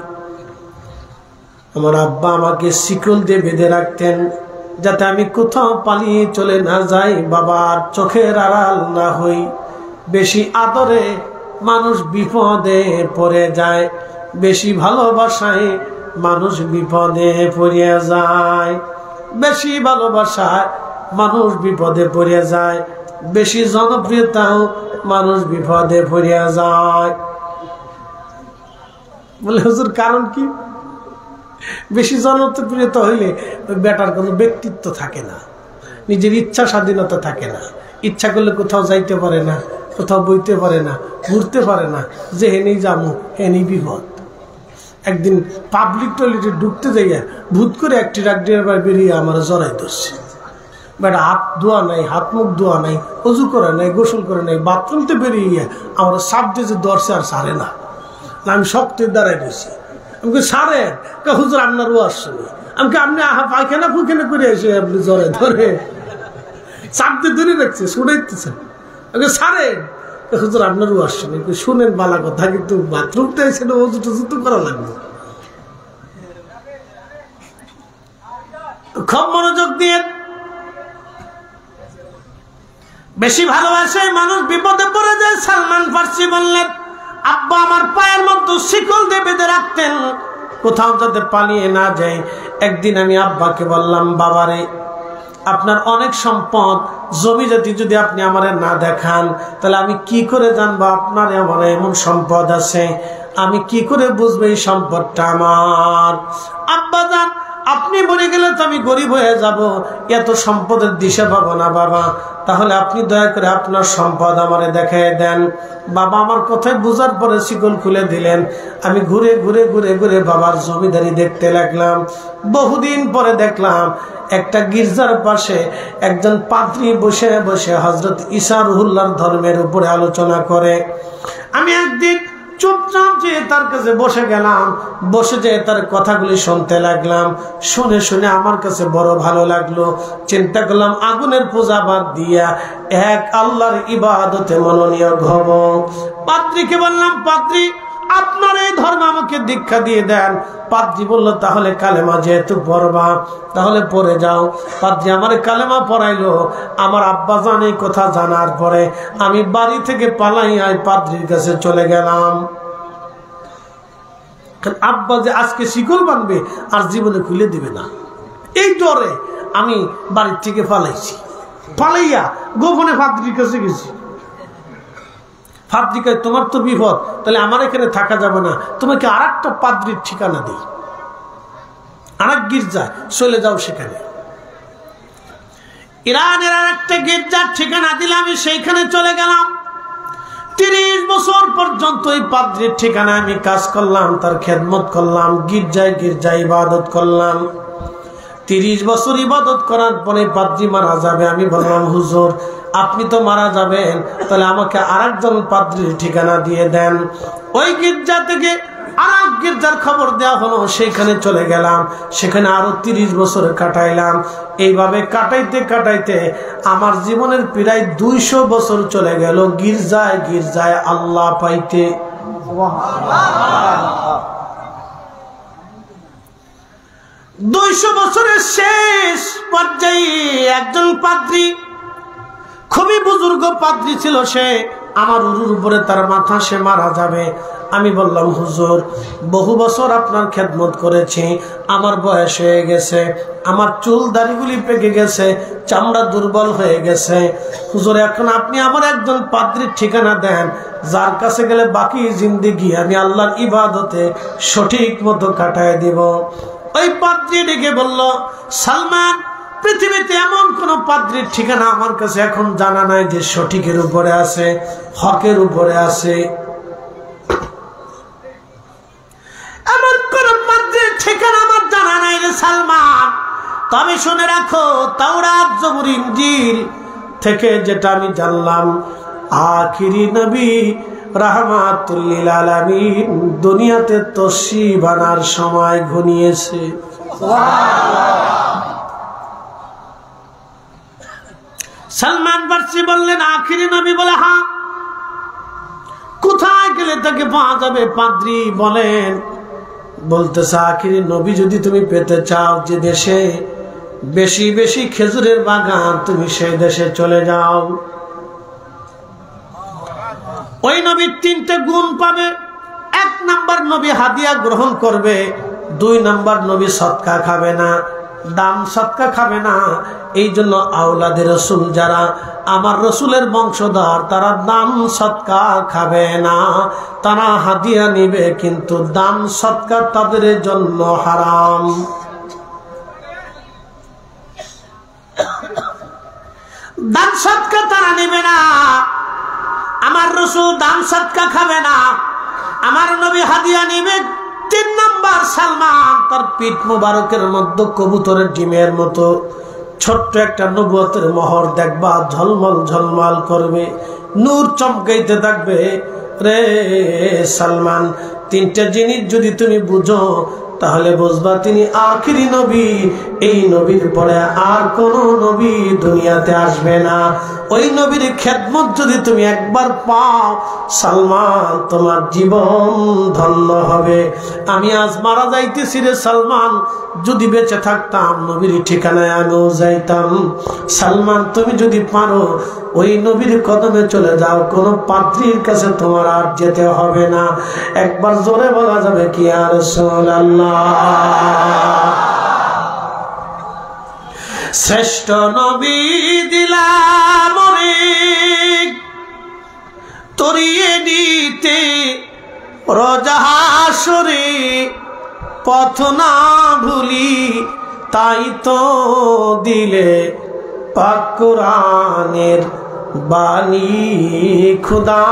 আমার আব্বা আমাকে শিকল দিয়ে বেঁধে রাখতেন যাতে আমি কোথাও পালিয়ে চলে না যাই, বাবার চোখের আড়াল না হই। বেশি আদরে মানুষ বিপদে পড়ে যায়, বেশি ভালোবাসায় মানুষ বিপদে পড়িয়া যায়, বেশি ভালোবাসায় মানুষ বিপদে পড়িয়া যায়, বেশি জনপ্রিয়তাও মানুষ বিপদে পড়িয়া যায়। বলে হুজুর কারণ কি? বেশি জনপ্রিয়তা হইলে বেটার কোনো ব্যক্তিত্ব থাকে না, নিজের ইচ্ছা স্বাধীনতা থাকে না, ইচ্ছা করলে কোথাও যাইতে পারে না, কোথাও বইতে পারে না, ঘুরতে পারে না, যে হেনেই যাবো হেনেই বিপদ। একদিন পাবলিক টয়লেটে ঢুকতে যাইয়া ভূত করে একটি ডাক্তার বেরিয়ে আমার জড়াই ধরছে। বেটা হাত ধোয়া নাই, হাত মুখ ধোয়া নাই, অজু করে নাই, গোসল করে নাই, বাথরুমতে বেরিয়ে আমার সাপ দিয়ে ধরছে আর সারে না। আমি শক্ত দাঁড়াই দিয়েছি। আমি সারে হুজুর আপনারও আসছে, আমাকে আপনি পায়খানা ফুখানা করে এসে আপনি জ্বরে ধরে চাপ দিয়ে ধরে রাখছে, শুনাইতেছেন। আমাকে সারে হুজুর আপনারও আসছে, শুনেন বালা কথা, কিন্তু বাথরুমটা এসে অজু টজু তো করা লাগবে। খুব মনোযোগ দিয়ে, বেশি ভালোবাসে মানুষ বিপদে পড়ে যায়। সালমান ফার্সি বললেন আব্বা আমার পায়ের মধ্যে শিকল দিয়ে বেঁধে রাখতেন কোথাও যাতে পালিয়ে না যায়। একদিন আমি আব্বাকে বললাম, বাবারে আপনার অনেক সম্পদ জমি জাতি যদি আপনি আমারে না দেখান তাহলে আমি কি করে জানবো আপনার আমার এমন সম্পদ আছে, আমি কি করে বুঝবো এই সম্পদটা আমার। আব্বা জান আপনি মরে গেলে তো আমি গরিব হয়ে যাব, এত সম্পদের দিশা পাবো না বাবা, তাহলে আপনি দয়া করে আপনার সম্পদ আমারে দেখাই দেন। বাবা আমার কথায় বুঝার পরে শিকল খুলে দিলেন। আমি ঘুরে ঘুরে ঘুরে ঘুরে বাবার জমিদারি দেখতে লাগলাম। বহুদিন পরে দেখলাম একটা গির্জার পাশে একজন পাদ্রী বসে বসে হযরত ঈসা রুহুল্লাহর ধর্মের উপরে আলোচনা করে। আমি একদিন চুপচাপ যে তার কাছে বসে গেলাম, বসে যে তার কথাগুলি শুনতে লাগলাম। শুনে শুনে আমার কাছে বড় ভালো লাগলো। চিন্তা করলাম আগুনের পূজা বাদ দিয়া এক আল্লাহর ইবাদতে মনোনিয়োগ হব। পাদ্রীকে বললাম, পাদ্রী আপনার এই ধর্ম আমাকে দীক্ষা দিয়ে দেন। পাদ্রী বলল, তাহলে কালেমা যেহেতু পড়বা তাহলে পড়ে যাও। পাদ্রী আমার কালেমা পড়াইলো। আমার আব্বা জান এই কথা জানার পরে আমি বাড়ি থেকে পালাই আই পাদ্রীর কাছে চলে গেলাম। আব্বা যে আজকে শিকল বানবে আর জীবনে খুলে দিবে না, এই ডরে আমি বাড়ির থেকে পালাইছি, পালাইয়া গোপনে পাদ্রির কাছে গেছি। পাদ্রি কয় তোমার তো বিপদ, তাহলে আমার এখানে থাকা যাবে না, তোমাকে আর একটা পাদ্রির ঠিকানা দিই, আর এক গির্জায় চলে যাও সেখানে। ইরানের আর একটা গির্জার ঠিকানা দিলে আমি সেইখানে চলে গেলাম। 30 বছর পর্যন্ত এই পাদ্রির ঠিকানায় আমি কাজ করলাম, তার খেদমত করলাম, গির্জায় গির্জায় ইবাদত করলাম। 30 বছর ইবাদত করার পরে পাদ্রি মারা যাবে। আমি বললাম হুজুর আপনি তো মারা যাবেন, তাহলে আমাকে আরেকজন পাদ্রির ঠিকানা দিয়ে দেন। ওই গির্জা থেকে আরেক গির্জার খবর দেওয়া হলো, সেখানে চলে গেলাম, সেখানে আরো 30 বছর কাটাইলাম। এইভাবে কাটাইতে কাটাইতে আমার জীবনের প্রায় 200 বছর চলে গেল গির্জায় গির্জায় আল্লাহ পাইতে। 200 বছরের শেষ পর্যায়ে একজন পাদ্রী, খুবই বুজুর্গ পাদ্রী ছিল সে, আমার উরুর উপরে তার মাথা, সে মারা যাবে। আমি বললাম হুজুর বহু বছর আপনার খেদমত করেছি, আমার বয়স হয়ে গেছে, আমার চুল দাড়িগুলি পেকে গেছে, চামড়া দুর্বল হয়ে গেছে, হুজুর এখন আপনি আমার একজন পাদ্রীর ঠিকানা দেন, যার কাছে গেলে বাকি জিন্দেগি আমি আল্লাহর ইবাদতে সঠিক মতো কাটায় দিব। ওই পাদ্রী ডেকে বলল সালমান, পৃথিবীতে এমন কোন পাদ্রীর ঠিকানা আমার কাছে এখন জানা নাই যে সঠিকের উপরে আছে, হকের উপরে আছে। এমন কোন পাদ্রীর ঠিকানা আমার জানা নাই রে সালমান। তবে শুনে রাখো, তাওরাত জবুর ইনজিল থেকে যেটা আমি জানলাম, আখিরি নবী রাহমাতুল লিল আলামিন দুনিয়াতে তশরিফ আনার সময় ঘনিয়েছে। সালমান ফারসি বললেন আখিরি নবী? বলে হ্যাঁ। কোথায় গেলে তাকে পাওয়া যাবে? পাদ্রী বলেন, বলতেছে আখিরি নবী যদি তুমি পেতে চাও, যে দেশে বেশি বেশি খেজুরের বাগান, তুমি সেই দেশে চলে যাও। ওই নবীর 3টে গুণ পাবে। 1 নাম্বার নবী হাদিয়া গ্রহণ করবে, 2 নাম্বার নবী সদকা খাবে না, দান সদকা খাবে না। এই জন্য আওলাদের রসুল যারা আমার রসুলের বংশধর, তারা দান সদকা খাবে না, তারা হাদিয়া নিবে, কিন্তু দান সদকা তাদের জন্য হারাম। দান সদকা তারা নিবে না, আমার রসুল দান সদকা খাবে না, আমার নবী হাদিয়া নিবে। 3 নাম্বার, সালমান তার পিঠ মুবারকের মধ্যে কবুতরের ডিমের মতো ছোট্ট একটা নবুয়তের মোহর দেখবা, ঝলমল ঝলমল করবে, নূর চমকাইতে থাকবে। রে সালমান, 3টে জিনিস যদি তুমি বুঝো তাহলে বুঝবা তিনি আখিরি নবী। এই নবীর পরে আর কোন নবী দুনিয়াতে আসবে না। ওই নবীর খেদমত যদি তুমি একবার পাও সালমান, তোমার জীবন ধন্য হবে। আমি আজ মারা যাইতেছি রে সালমান, যদি বেঁচে থাকতাম নবীর ঠিকানায় আমিও যাইতাম। সালমান তুমি যদি পারো ওই নবীর কদমে চলে যাও, কোন পাদ্রীর কাছে তোমার আর যেতে হবে না। একবার জোরে বলা যাবে কি ইয়া রাসূলুল্লাহ। শ্রেষ্ঠ নবী দিলাম রে তরিয়ে দিতে রোজা হাসরে, পথ না ভুলি তাই তো দিলে পাক কোরআনের বাণী। খুদা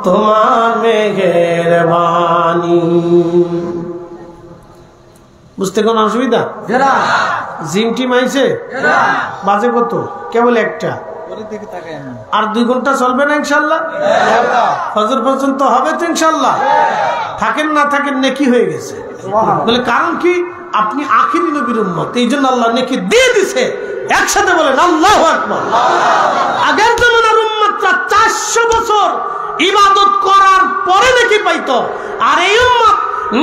তোমার মেহেরবানি। বুঝতে কোনো অসুবিধা? জিমটি মাইছে বাজে কত? কেবল একটা, আর 2 ঘন্টা চলবে না ইনশাল্লাহ? ফজর পর্যন্ত হবে তো ইনশাল্লাহ? থাকেন না থাকেন নেকি হয়ে গেছে। বলে কারণ কি? আপনি আখিরি নবীর উম্মত, এই জন্য আল্লাহ নেকি দিয়ে দিছে। একসাথে বলেন আল্লাহু আকবার। আগের জমানার উম্মতরা 400 বছর ইবাদত করার পরে নেকি পাইতো, আর এই উম্মত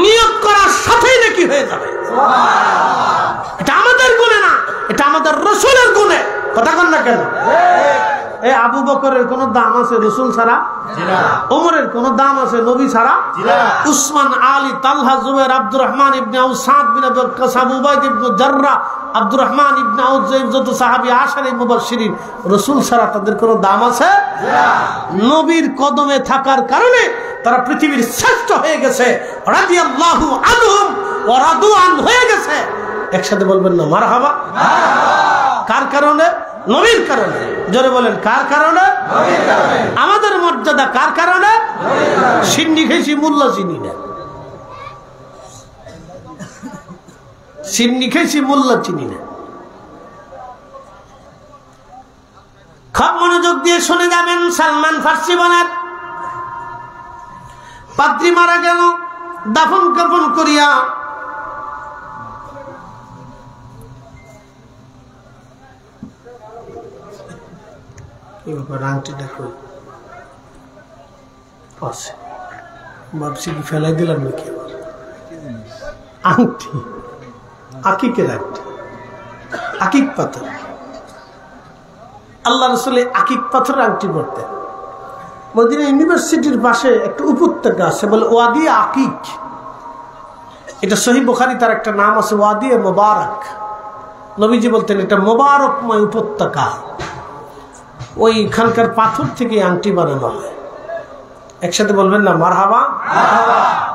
নিয়ত করার সাথেই নেকি হয়ে যাবে। এটা আমাদের গুণে না, এটা আমাদের রসুলের গুণে। কথা কন না কেন? এই আবু বকরের কোন দাম আছে রসুল ছাড়া? ওমরের কোন দাম আছে নবী ছাড়া? উসমান, আলী, তালহা, জুবাইর, আব্দুর রহমান ইবনে আউফ, সাদ বিন আবি ওয়াক্কাস, আবু উবাইদা ইবনে জাররাহ, আব্দুর রহমান ইবনে আউফ যত সাহাবী আশারে মুবাশশিরিন, রাসূল ছাড়া তাদের কোনো দাম আছে? নবীর কদমে থাকার কারণে তারা পৃথিবীর শ্রেষ্ঠ হয়ে গেছে, রাদিয়াল্লাহু আনহুম ওয়া রাদু আন হয়ে গেছে। একসাথে বলবেন না মারহাবা? কার কারণে? নবীর কারণে। জোরে বলেন কার কারণে? নবীর কারণে। আমাদের মর্যাদা কার কারণে? সিন্নি খেয়েছি, মোল্লা চিনি না। সিন্নি খেয়েছি, মোল্লা চিনি না। খুব মনোযোগ দিয়ে শুনে যাবেন। সালমান ফার্সি বলেন, পাদ্রী মারা গেল, দাফন কাফন করিয়া আংটিটা কই আছে, ভাবছি কি ফেলাই দিলাম নাকি আবার। আংটি, আকিকের আংটি, আকিক পাথর। আল্লাহ রাসূল আকিক পাথরের আংটি পরতেন। মদিনা ইউনিভার্সিটির পাশে একটা উপত্যকা আছে, বলে ওয়াদি আকিক। এটা সহিহ বুখারী, তার একটা নাম আছে ওয়াদি মুবারক। নবীজি বলতেন এটা মোবারকময় উপত্যকা। ওইখানকার পাথর থেকে আংটি বানানো হয়। একসাথে বলবেন না মারহাবা?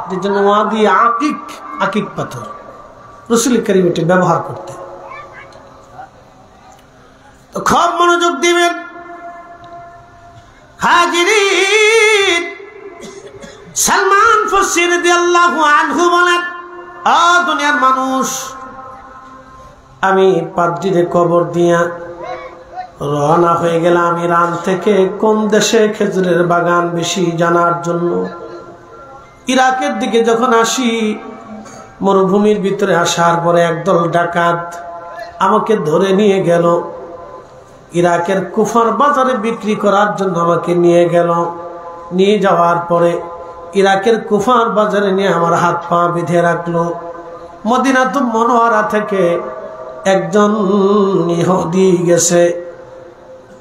যে জন্য ওয়াদি আকিক, আকিক পাথর রাসূল কারীম এটা ব্যবহার করতেন। তো খুব মনোযোগ দিবেন হাজিরিন। সালমান ফার্সি রাদিয়াল্লাহু আনহু বলেন, ও দুনিয়ার মানুষ, আমি পাদ্রীরে কবর দিয়া রওনা হয়ে গেলাম ইরান থেকে কোন দেশে খেজুরের বাগান বেশি জানার জন্য। ইরাকের দিকে যখন আসি, মরুভূমির ভিতরে আসার পরে একদল ডাকাত আমাকে ধরে নিয়ে গেল। ইরাকের কুফার বাজারে বিক্রি করার জন্য আমাকে নিয়ে গেল। নিয়ে যাওয়ার পরে ইরাকের কুফার বাজারে নিয়ে আমার হাত পা বেঁধে রাখলো। মদিনাতুল মুনাওয়ারা থেকে একজন ইহুদি গেছে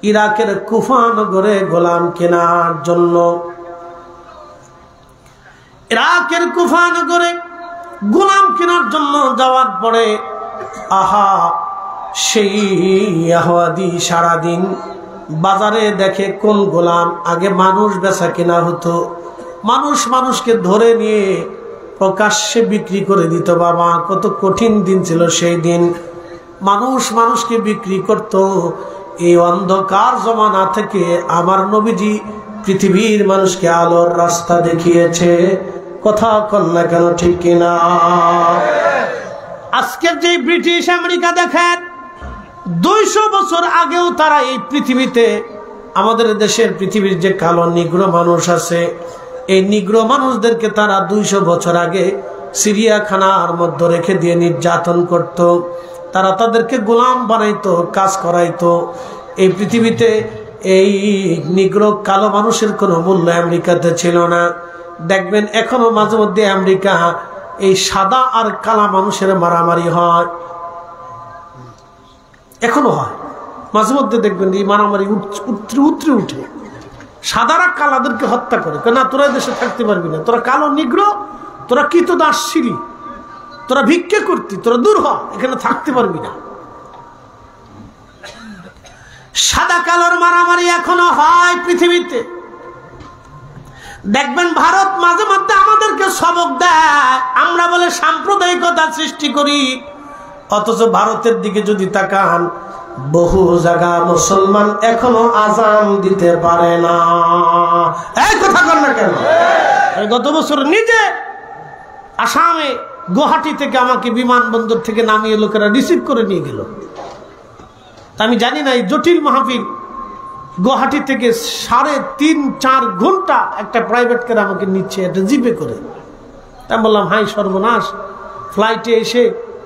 ইরাকের কুফা নগরে গোলাম কেনার জন্য। ইরাকের কুফা নগরে গোলাম কেনার জন্য যাওয়ার পরে আহা, সেই ইহুদি সারাদিন বাজারে দেখে কোন গোলাম। আগে মানুষ বেচা কেনা হতো, মানুষ মানুষকে ধরে নিয়ে প্রকাশ্যে বিক্রি করে দিত। বাবা, কত কঠিন দিন ছিল সেই দিন। মানুষ মানুষকে বিক্রি করত। এই অন্ধকার জমানা থেকে আমার নবীজি পৃথিবীর মানুষকে আলোর রাস্তা দেখিয়েছে। কথা কন না কেন, ঠিক কিনা? আজকের যে ব্রিটিশ আমেরিকা দেখেন, 200 বছর আগেও তারা এই পৃথিবীতে, আমাদের দেশের পৃথিবীর যে কালো নিগ্রো মানুষ আছে, এই নিগ্রো মানুষদেরকে তারা 200 বছর আগে সিরিয়াখানার মধ্যে রেখে দিয়ে নির্যাতন করত। তারা তাদেরকে গোলাম বানাইতো, কাজ করাইতো। এই পৃথিবীতে এই নিগ্রো কালো মানুষের কোনো মূল্য আমেরিকাতে ছিল না। দেখবেন এখনো মাঝে মধ্যে আমেরিকা এই সাদা আর কালা মানুষের মারামারি হয়, এখনো হয়। মাঝে মধ্যে দেখবেন এই মারামারি উতরে উঠে, সাদারা কালাদেরকে হত্যা করে। না, তোরা দেশে থাকতে পারবি না, তোরা কালো নিগ্রো, তোরা কৃতদাস ছিলি, তোরা ভিক্ষে করতি, তোরা দূর হ, এখানে থাকতে পারবি না। সাদা কালোর মারামারি এখনো হয় পৃথিবীতে। দেখবেন ভারত মাঝে মধ্যে আমাদেরকে সবক দেয়, আমরা বলে সাম্প্রদায়িকতা সৃষ্টি করি। অথচ ভারতের দিকে যদি তাকান, বহু জায়গা মুসলমান এখনো আজান দিতে পারে না। এই কথা বল না কেন? গত বছর নিজে আসামে গুয়াহাটি থেকে আমাকে বিমানবন্দর থেকে নামিয়ে লোকেরা রিসিভ করে নিয়ে গেল। আমি জানি না এই জটিল মাহফিল, গুয়াহাটি থেকে 3.5-4 ঘন্টা একটা প্রাইভেট কার আমাকে নিচ্ছে, একটা জিপে করে। আমি বললাম, হাই সর্বনাশ, ফ্লাইটে এসে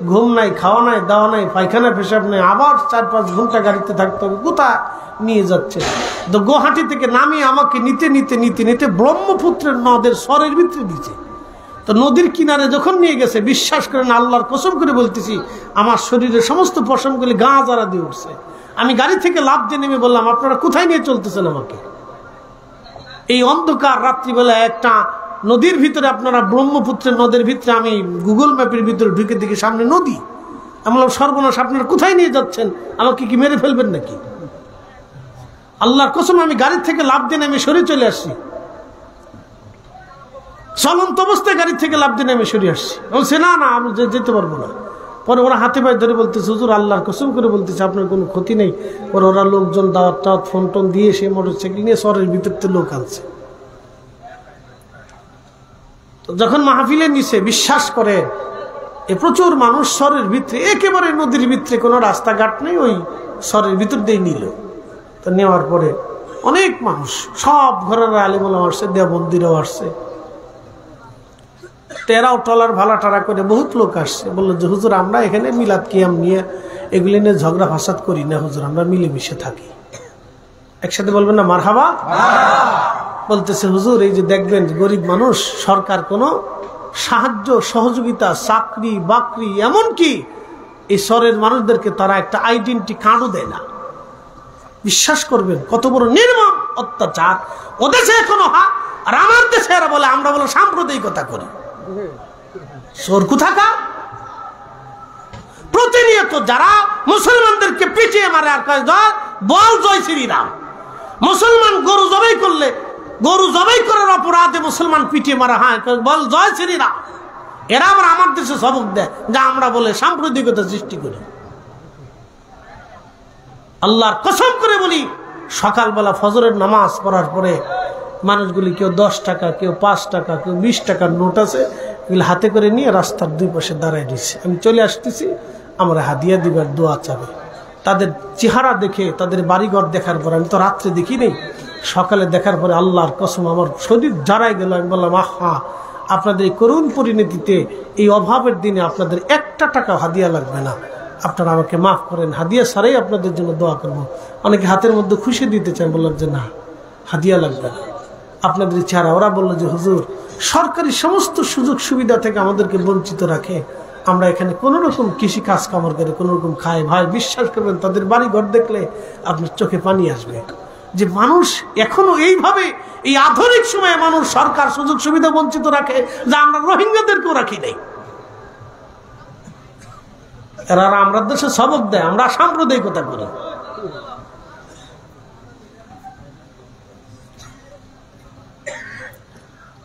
ঘুম নাই, খাওয়া নাই, দাওয়া নাই, পায়খানা পেশাব নাই, আবার 4-5 ঘন্টা গাড়িতে থাকতে হবে, কোথায় নিয়ে যাচ্ছে? তো গুয়াহাটি থেকে নামিয়ে আমাকে নিতে নিতে নিতে নিতে ব্রহ্মপুত্রের নদের স্বরের ভিতরে দিচ্ছে। তো নদীর কিনারে যখন নিয়ে গেছে, বিশ্বাস করেন, আল্লাহর কসম করে বলতেছি, আমার শরীরের সমস্ত পশমগুলি গা জ্বালা দিয়ে উঠছে। আমি গাড়ি থেকে লাফ দিয়ে নেমে বললাম, আপনারা কোথায় নিয়ে চলতেছেন আমাকে? এই অন্ধকার রাত্রিবেলা একটা নদীর ভিতরে, আপনারা ব্রহ্মপুত্রের নদের ভিতরে, আমি গুগল ম্যাপের ভিতরে ঢুকে দেখি সামনে নদী, আমি বললাম সর্বনাশ, আপনারা কোথায় নিয়ে যাচ্ছেন? আমাকে কি মেরে ফেলবেন নাকি? আল্লাহর কসম আমি গাড়ি থেকে লাফ দিয়ে আমি সরে চলে আসছি, চলন্ত অবস্থায় গাড়ি থেকে লাফ দিয়ে আমি সরে আসছি। বলছে না না আমি যেতে পারবো না। পরে ওরা হাতে পায়ে ধরে বলতেছে হুজুর আল্লাহর কসম করে বলতেছে আপনার কোনো ক্ষতি নেই। পরে ওরা লোকজন দাওয়াত টাওয়াত ফোন টোন দিয়ে সে মোটরসাইকেল নিয়ে শহরের ভিতরতে লোক আনছে। যখন মাহফিলে নিছে, বিশ্বাস করে প্রচুর মানুষ শহরের ভিতরে, একেবারে নদীর ভিতরে কোনো রাস্তাঘাট নেই, ওই শহরের ভিতর দিয়ে নিল। তো নেওয়ার পরে অনেক মানুষ, সব ঘরের আলেমুলাম আসছে, দেওবন্দিরাও আসছে, টেরাও টলার ভালা টারা করে বহুত লোক আসছে। বললো যে হুজুর আমরা এখানে মিলাদ কিয়াম নিয়ে এগুলি নিয়ে ঝগড়া ফাসাদ করি না হুজুর, আমরা মিলেমিশে থাকি। একসাথে বলবেন না মারহাবা? বলতেছে হুজুর এই যে দেখবেন গরিব মানুষ, সরকার কোনো সাহায্য সহযোগিতা, চাকরি বাকরি, এমনকি এই শহরের মানুষদেরকে তারা একটা আইডেন্টি কার্ডও দেয় না। বিশ্বাস করবেন কত বড় নির্মম অত্যাচার ও দেশে এখনো হয়। আর আমার দেশে এরা বলে আমরা বলে সাম্প্রদায়িকতা করি। চোর কোথাকার! প্রতিনিয়ত যারা মুসলমানদেরকে পিছিয়ে মারে আর বল জয় শ্রীরাম। মুসলমান গরু জবাই করলে, গরু জবাই করার অপরাধে মুসলমান পিটিয়ে মারা হয়, বল জয় শ্রীরাম। এরা আবার আমার দেশে সবক দেয় যা আমরা বলে সাম্প্রদায়িকতা সৃষ্টি করি। আল্লাহর কসম করে বলি, সকালবেলা ফজরের নামাজ পড়ার পরে মানুষগুলি কেউ 10 টাকা, কেউ 5 টাকা, কেউ 20 টাকার নোট আছে, এগুলো হাতে করে নিয়ে রাস্তার দুই পাশে দাঁড়ায় দিচ্ছে। আমি চলে আসতেছি, আমার হাদিয়া দিবার দোয়া চাবে। তাদের চেহারা দেখে, তাদের বাড়িঘর দেখার পর, আমি তো রাত্রে দেখি নেই, সকালে দেখার পরে আল্লাহর কসম আমার শরীর জারাই গেল। আমি বললাম আহা, আপনাদের এই করুণ পরিণতিতে, এই অভাবের দিনে আপনাদের 1 টাকা হাদিয়া লাগবে না, আপনারা আমাকে মাফ করেন, হাদিয়া ছাড়াই আপনাদের জন্য দোয়া করবো। অনেকে হাতের মধ্যে খুশি দিতে চান, বললাম যে না হাদিয়া লাগবে না, আপনাদের চেহারা। ওরা বললো যে হুজুর সরকারি সমস্ত সুযোগ সুবিধা থেকে আমাদেরকে বঞ্চিত রাখে, আমরা এখানে কোনো রকম কৃষি কাজ কামড় করে কোনো রকম খাই। ভাই বিশ্বাস করবেন তাদের বাড়ি ঘর দেখলে আপনার চোখে পানি আসবে যে মানুষ এখনো এইভাবে, এই আধুনিক সময়ে মানুষ সরকার সুযোগ সুবিধা বঞ্চিত রাখে, যা আমরা রোহিঙ্গাদেরকেও রাখি নাই। এরা আমরা দেশে সবক দেয়, আমরা সাম্প্রদায়িকতা করি।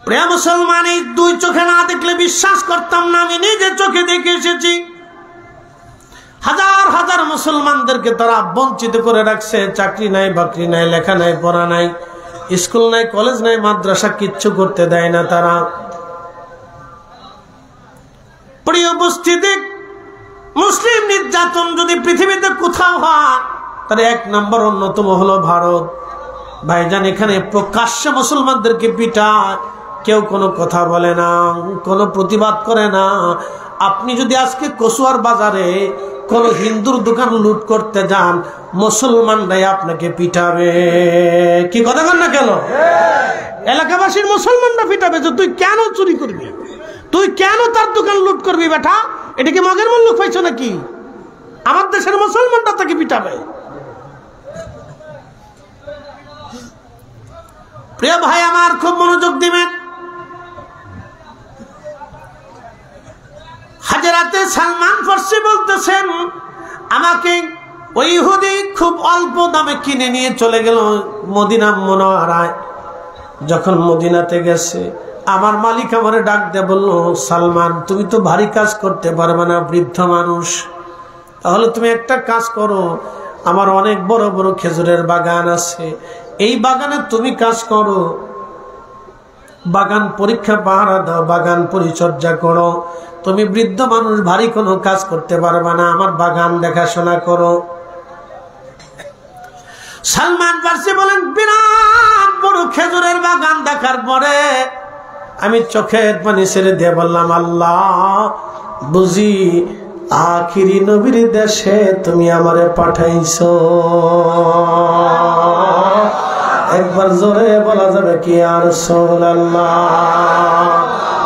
প্রিয় মুসলমান, এই দুই চোখে না দেখলে বিশ্বাস করতাম না। আমি নিজে চোখে দেখে এসেছি, হাজার হাজার মুসলমানদেরকে তারা বঞ্চিত করে রাখছে। চাকরি নাই, বাকরি নাই, লেখা নাই, পড়া নাই, স্কুল নাই, কলেজ নাই, মাদ্রাসা, কিচ্ছু করতে দেয় না তারা। প্রিয় উপস্থিতি, মুসলিম নির্যাতন যদি পৃথিবীতে কোথাও হয়, তার 1 নম্বর অন্যতম হলো ভারত। ভাইজান, এখানে প্রকাশ্যে মুসলমানদেরকে পিটায়, কেউ কোনো কথা বলে না, কোনো প্রতিবাদ করে না। আপনি যদি আজকে কচুয়ার বাজারে কোন হিন্দুর দোকান লুট করতে যান, মুসলমানরাই আপনাকে পিটাবে। কি কথা বল না কেন? এলাকাবাসীর মুসলমানরা পিটাবে যে তুই কেন চুরি করবি, তুই কেন তার দোকান লুট করবি, বেটা এটা কি মগের মূল্য পাইছো নাকি? আমার দেশের মুসলমানরা তাকে পিটাবে। প্রিয় ভাই আমার, খুব মনোযোগ দিবেন। হাজরাতে সালমান ফার্সি বলতেছেন, আমাকে ওই ইহুদি খুব অল্প দামে কিনে নিয়ে চলে গেল মদিনা মুনাওয়ারায়। যখন মদিনাতে গেছে, আমার মালিক আমারে ডাক দিয়ে বলল, সালমান তুমি তো ভারী কাজ করতে পারবে না, বৃদ্ধ মানুষ, তাহলে তুমি একটা কাজ করো, আমার অনেক বড় বড় খেজুরের বাগান আছে, এই বাগানে তুমি কাজ করো, বাগান পরীক্ষা পাহারা দাও, বাগান পরিচর্যা করো। তুমি বৃদ্ধ মানুষ, ভারী কোনো কাজ করতে পারবে না, আমার বাগান দেখাশোনা করো। সালমান ফার্সি বলেন, বিরাট বড় খেজুরের বাগান দেখার পরে আমি চোখের পানি ছেড়ে দিয়ে বললাম, আল্লাহ বুঝি আখিরি নবীর দেশে তুমি আমারে পাঠাইছো। একবার জোরে বলা যাবে কি ইয়া রাসূলুল্লাহ?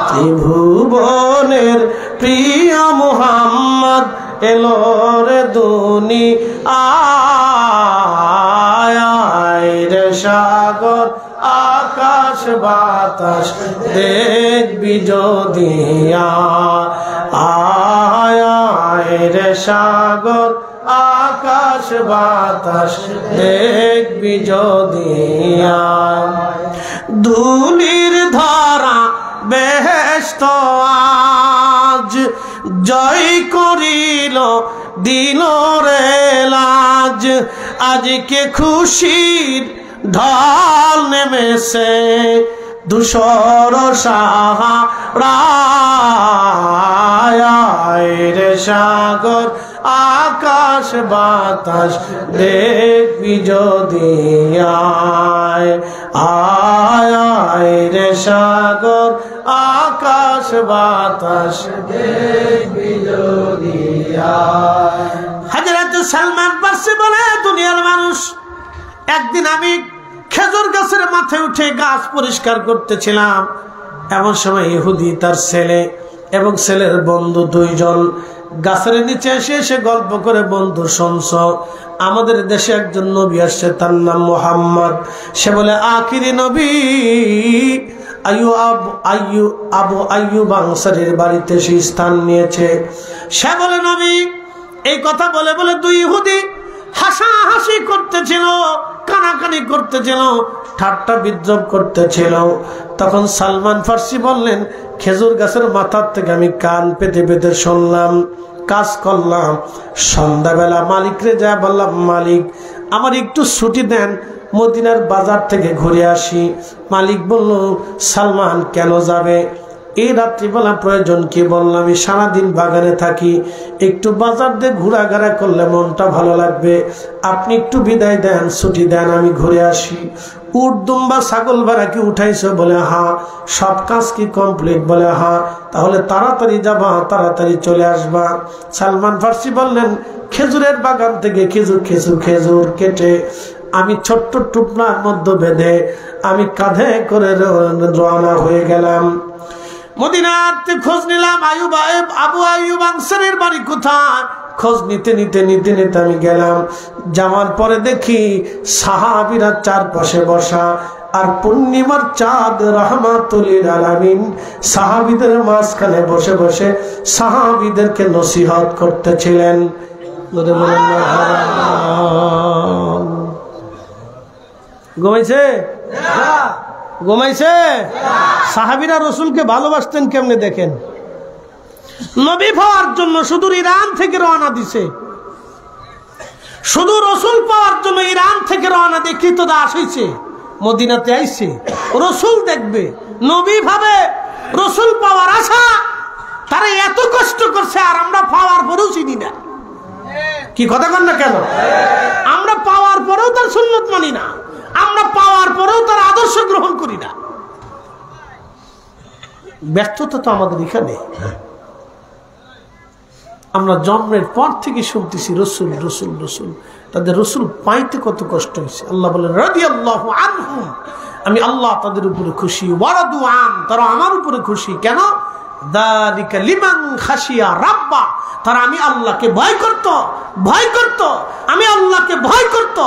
ত্রিভুবনের প্রিয় মুহাম্মদ এলো রে দুনিয়ায়, রে সাগর আকাশ বাতাস দেখবি যদি, আয় রে সাগর আকাশ বাতাস দেখবি যদি ধুলির ধরা বেহেশত আজ জয় করিল দিল রে লাজ আজকে খুশির ঢল নেমেছে ধূসর সাহারায় রে সাগর আকাশ বাতাস দেখবি যদি আয় রে সাগর আকাশ বাতাস দেখবি যদি আয়। হযরত সালমান ফারসি বলে, দুনিয়ার মানুষ, একদিন আমি খেজুর গাছের মাথায় উঠে গাছ পরিষ্কার করতেছিলাম, এমন সময় ইহুদি তার ছেলে এবং ছেলের বন্ধু দুইজন গাছের নিচে এসে গল্প করে, বন্ধু শুনছ আমাদের দেশে একজন নবী আসছে, তার নাম মুহাম্মদ। সে বলে আখিরি নবী আবু আইয়ুব আনসারীর বাড়িতে সে স্থান নিয়েছে। সে বলে নবী, এই কথা বলে বলে দুই ইহুদি হাসাহাসি করতেছিল, কানাকানি করতেছিল, ঠাট্টা বিদ্রুপ করতেছিল। তখন সালমান ফারসি বললেন, খেজুর গাছের মাথার থেকে আমি কান পেতে পেতে শুনলাম, কাজ করলাম। সন্ধ্যাবেলা মালিকরে যা বললাম, মালিক আমার একটু ছুটি দেন, মদিনার বাজার থেকে ঘুরে আসি। মালিক বলল, সালমান কেন যাবে? এই রাত্রিবেলা প্রয়োজন কি? বললাম, আমি সারাদিন বাগানে থাকি, একটু বাজার দিয়ে ঘোরাঘেরা করলে মনটা ভালো লাগবে, আপনি একটু বিদায় দেন, ছুটি দেন, আমি ঘুরে আসি। উট দুম্বা ছাগল ভাড়া কি উঠাইছো? বলে হ্যাঁ। সব কাজ কি কমপ্লিট? বলে হ্যাঁ। তাহলে তাড়াতাড়ি যাবা, তাড়াতাড়ি চলে আসবা। সালমান ফারসি বললেন, খেজুরের বাগান থেকে খেজুর কেটে আমি ছোট্ট টুকরার মধ্যে বেঁধে আমি কাঁধে করে রওনা হয়ে গেলাম। মদিনাতে খোঁজ নিলাম আবু আইয়ুব আনসারীর বাড়ি কোথায়। খোঁজ নিতে আমি গেলাম। যাওয়ার পরে দেখি সাহাবীরা চারপাশে বসা, আর পূর্ণিমার চাঁদ রাহমাতুল লিল আলামিন সাহাবীদের মাঝখানে বসে বসে সাহাবীদেরকে নসিহত করতেছিলেন। ঘুমাইছে? সাহাবীরা রসুলকে ভালোবাসতেন কেমনে দেখেন। নবী পাওয়ার জন্য শুধু ইরান থেকে রওনা দিছে, শুধু রসুল পাওয়ার জন্য ইরান থেকে রওনা দিয়ে কৃতদাস হয়েছে, মদিনাতে আইছে রসুল দেখবে। নবী ভাবে রসুল পাওয়ার আশা, তারা এত কষ্ট করছে, আর আমরা পাওয়ার পরেও চিনি না। কি কথা কন না কেন? আমরা পাওয়ার পরেও তার সুন্নত মানি না, আমরা পাওয়ার পরেও তার আদর্শ গ্রহণ করি না। ব্যর্থতা তো আমাদের এখানে। আমরা জন্মের পর থেকে শুনতেছি রসুল রসুল রসুল, তাদের রসুল পাইতে কত কষ্ট হয়েছে। আল্লাহ বলেন, রাদিয়াল্লাহু আনহুম, আমি আল্লাহ তাদের উপরে খুশি, ওয়ারাদু আন, তারা আমার উপরে খুশি। কেন? যালিকা লিমান খাশিয়া রাব্বা, তারা আমি আল্লাহকে ভয় করত, আমি আল্লাহকে ভয় করত।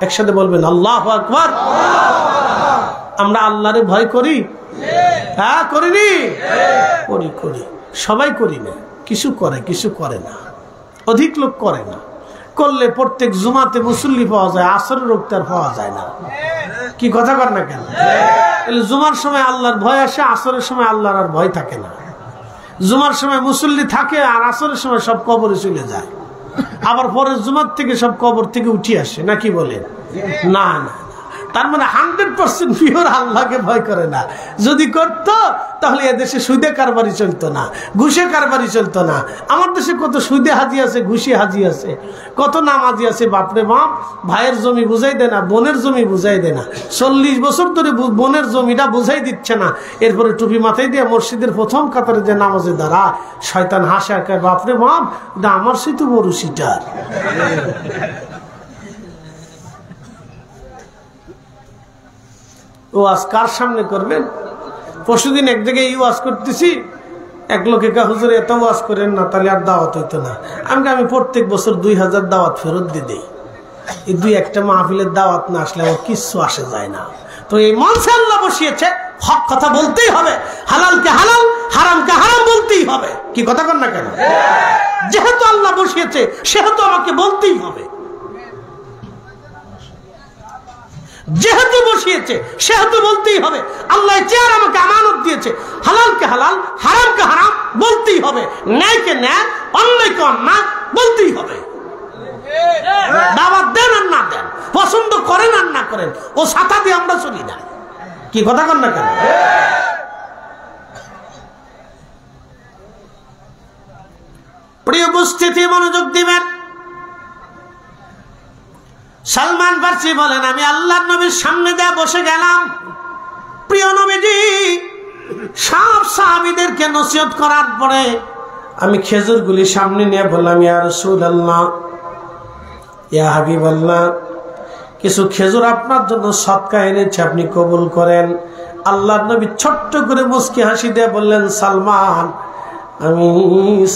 একসাথে বলবেন আল্লাহু আকবার। আমরা আল্লাহরে ভয় করি? হ্যাঁ, করিনি? করি। সবাই করি না, কিছু করে কিছু করে না, অধিক লোক করে না। করলে প্রত্যেক জুমাতে মুসল্লি পাওয়া যায়, আসরের রোগটার পাওয়া যায় না। কি কথা কর না কেন? জুমার সময় আল্লাহর ভয় আসে, আসরের সময় আল্লাহর আর ভয় থাকে না। জুমার সময় মুসল্লি থাকে, আর আসরের সময় সব কবরে চলে যায়। আবার পরের জুমার থেকে সব কবর থেকে উঠে আসে, নাকি বলেন? না, তার মানে 100% পিওর আল্লাহকে ভয় করে না। যদি করত তাহলে এদেশে সুদে কারবারি চলতো না, ঘুষে কারবারি চলতো না। আমার দেশে কত সুদে হাজি আছে, ঘুষে হাজি আছে, কত নামাজি আছে। বাপরে বাপ, ভাইয়ের জমি বুঝাই দেয় না, বোনের জমি বুঝাই দেয় না। 40 বছর ধরে বোনের জমিটা বুঝাই দিচ্ছে না। এরপরে টুপি মাথায় দিয়ে মসজিদের প্রথম কাতারে যে নামাজে দাঁড়া, শয়তান হাসে, বাপরে বাপ, আমার সে তো বড় সিটার। ওয়াজ কার সামনে করবেন? পরশুদিন এক জায়গায় ওয়াজ করতেছি, এক লোকে কা, হুজুর এত ওয়াজ করেন না, তাহলে আর দাওয়াত হইতো না। আমি প্রত্যেক বছর 2000 দাওয়াত ফেরত দিয়ে দিই। এই 2-1টা মাহফিলের দাওয়াত না আসলে আমার কিচ্ছু আসে যায় না। তো এই মঞ্চে আল্লাহ বসিয়েছে, হক কথা বলতেই হবে, হালালকে হালাল, হারামকে হারাম বলতেই হবে। কি কথা কর না কেন? যেহেতু আল্লাহ বসিয়েছে সেহেতু আমাকে বলতেই হবে, যেহেতু বসিয়েছে সেহেতু বলতেই হবে। আল্লাহ চেয়ার আমাকে আমানত দিয়েছে, হালালকে হালাল হারামকে হারাম বলতেই হবে, ন্যায়কে ন্যায় অন্যায়কে অন্যায় বলতেই হবে। দাওয়াত দেন আর না দেন, পছন্দ করেন আর না করেন, ও ছাতা দিয়ে আমরা চলি না। কি কথা কন না কেন? প্রিয় উপস্থিতি, মনোযোগ দিবেন। সালমান ফার্সি বলেন, আমি আল্লাহর নবীর সামনে দিয়ে বসে গেলাম। প্রিয় নবীজি সব সাহাবীদেরকে নসিহত করার পরে আমি খেজুরগুলি সামনে নিয়ে বললাম, ইয়া রাসূলুল্লাহ, ইয়া হাবিবাল্লাহ, কিছু খেজুর আপনার জন্য সদকা এনেছি, আপনি কবুল করেন। আল্লাহর নবী ছোট্ট করে মুস্কি হাসি দিয়ে বললেন, সালমান, আমি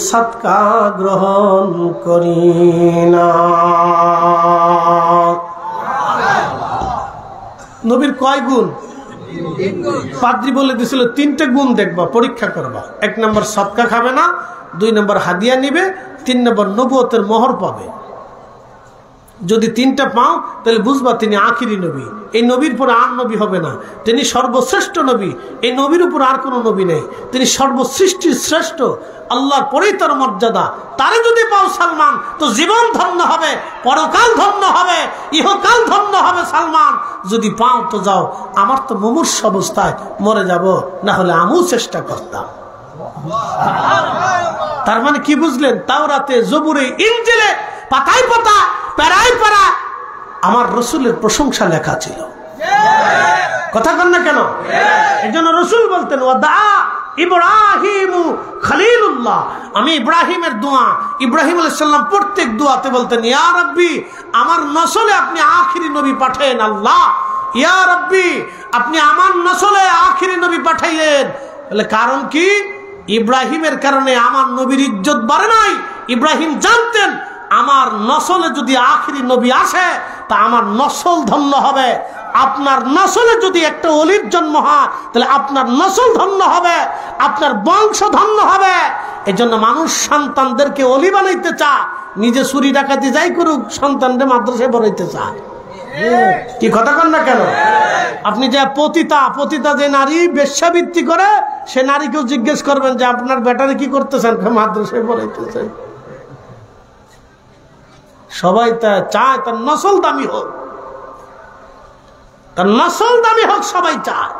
সদকা গ্রহণ করি না। নবীর কয় গুণ? পাদ্রী বলে দিছিল 3টে গুণ দেখবা, পরীক্ষা করবা। 1 নম্বর সদকা খাবে না, 2 নম্বর হাদিয়া নিবে, 3 নম্বর নবুয়তের মোহর পাবে। যদি 3টা পাও তাহলে বুঝবা তিনি আখিরি নবী। এই নবীর পর আর নবী হবে না, তিনি সর্বশ্রেষ্ঠ নবী। এই নবীর উপর আর কোনো নবী নেই, তিনি সর্বসৃষ্টির শ্রেষ্ঠ, আল্লাহর পরেই তার মর্যাদা। তারে যদি পাও সালমান, তো জীবন ধন্য হবে, পরকাল ধন্য হবে, ইহকাল ধন্য হবে। সালমান যদি পাও তো যাও, আমার তো মুমূর্ষ অবস্থায় মরে যাব, না হলে আমিও চেষ্টা করতাম। তার মানে কি বুঝলেন? তাওরাতে, জবুরে, ইনজিলে পাতায় পাতা, প্যারায় প্যারা আমার রসুলের প্রশংসা লেখা ছিল। কথা বল না কেন? এই জন্য রসুল বলতেন, ওয়াদা ইব্রাহিম খলিলুল্লাহ, আমি ইব্রাহিমের দোয়া, ইব্রাহিম আলাইহিস সালাম প্রত্যেক দোয়াতে বলতেন, ইয়া রাব্বি, আমার নসলে আপনি আখিরি নবী পাঠায়েন। আল্লাহ, ইয়া রাব্বি, আপনি আমার নসলে আখিরি নবী পাঠাইলেন। বলে কারণ কি? ইব্রাহিমের কারণে আমার নবীর ইজ্জত বাড়ে নাই। ইব্রাহিম জানতেন আমার নসলে যদি আখিরি নবী আসে তা আমার নসল ধন্য হবে। আপনার নসলে যদি একটা অলির জন্ম হয় তাহলে আপনার নসল ধন্য হবে, আপনার বংশ ধন্য হবে। এই জন্য মানুষ সন্তানদেরকে অলি বানাইতে চায়, নিজে চুরি ডাকাতি যাই করুক, সন্তানদের মাদ্রাসায় পড়াইতে চায়। কি কথা কন না কেন? আপনি যে পতিতা যে নারী বেশ্যাবৃত্তি করে, সে নারীকেও জিজ্ঞেস করবেন যে আপনার বেটারে কি করতেছেন? মাদ্রাসায় পড়াইতেছেন। সবাই তা চায় তার নসল দামি হোক, তার নসল দামি হোক, সবাই চায়।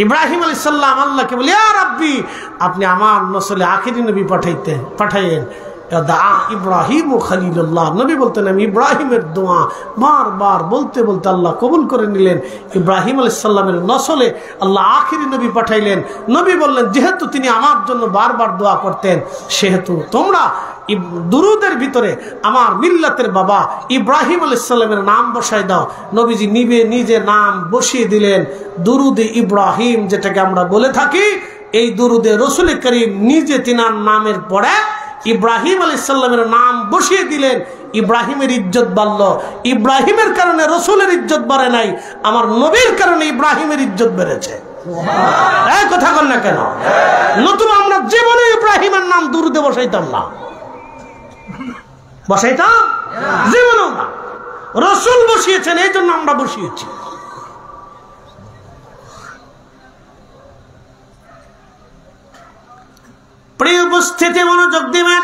ইব্রাহিম আলাইহিস সালাম আল্লাহকে বলে, ইয়া রাব্বি, আপনি আমার নসলে আখিরি নবী পাঠাইয়েন। ইব্রাহিম ও খলিলুল্লাহ, নবী বলতেন আমি ইব্রাহিমের দোয়া বারবার বলতে বলতে আল্লাহ কবুল করে নিলেন। ইব্রাহিম আলাইহিস সালামের নসলে আল্লাহ আখিরি নবী পাঠাইলেন। নবী বললেন, যেহেতু তিনি আমার জন্য বারবার দোয়া করতেন, সেহেতু তোমরা দুরুদের ভিতরে আমার মিল্লাতের বাবা ইব্রাহিম আলাইহিস সালামের নাম বসাই দাও। নবীজি নিজে নাম বসিয়ে দিলেন দুরুদে ইব্রাহিম, যেটাকে আমরা বলে থাকি। এই দুরুদে রাসূল করিম নিজে তিনার নামের পরে ইব্রাহিম আলাইহিস সালামের নাম বসিয়ে দিলেন। ইব্রাহিমের ইজ্জত বাড়ল। ইব্রাহিমের কারণে রাসূলের ইজ্জত বাড়ে নাই, আমার নবীর কারণে ইব্রাহিমের ইজ্জত বেড়েছে। এই কথা বল না কেন? নতুবা আমরা জীবনে ইব্রাহিমের নাম দুরুদে বসাইতাম না, বসাইতাম জীবনেও না। রাসূল বসিয়েছেন, এই জন্য আমরা বসিয়েছি। প্রিয় উপস্থিতি, মনোযোগ দিবেন।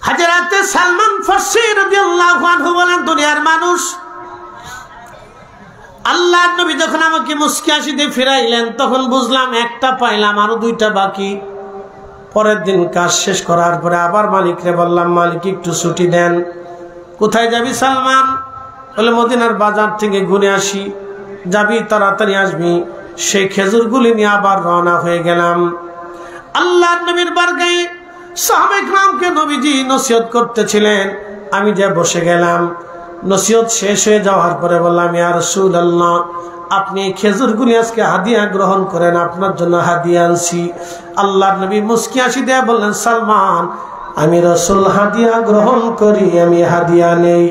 হযরত সালমান ফারসি রাদিয়াল্লাহু আনহু বলেন, দুনিয়ার মানুষ, আল্লাহর নবী যখন আমাকে মুস্কি হাসি দিয়ে ফিরাইলেন, তখন বুঝলাম একটা পাইলাম, আরো 2টা বাকি। পরের দিন কাজ শেষ করার পরে আবার মালিকরে বললাম, মালিক একটু ছুটি দেন। কোথায় যাবি সালমান? বলে মদিনার বাজার থেকে ঘুরে আসি। যাবি, তাড়াতাড়ি আসবি। সেই খেজুরগুলি নিয়ে আবার রওনা হয়ে গেলাম। আল্লাহর নবীর বারগায়ে সাহাবায়ে কিরামকে নবীজি নসিহত করতেছিলেন, আমি যে বসে গেলাম। নসিহত শেষ হয়ে যাওয়ার পরে বললাম, ইয়া রাসূলুল্লাহ, আপনি খেজুরগুলি আজকে হাদিয়া গ্রহণ করেন, আপনার জন্য হাদিয়া আনছি। আল্লাহর নবী মুস্কি হাসি দিয়ে বললেন, সালমান, আমি রাসূল হাদিয়া গ্রহণ করি, আমি হাদিয়া নেই।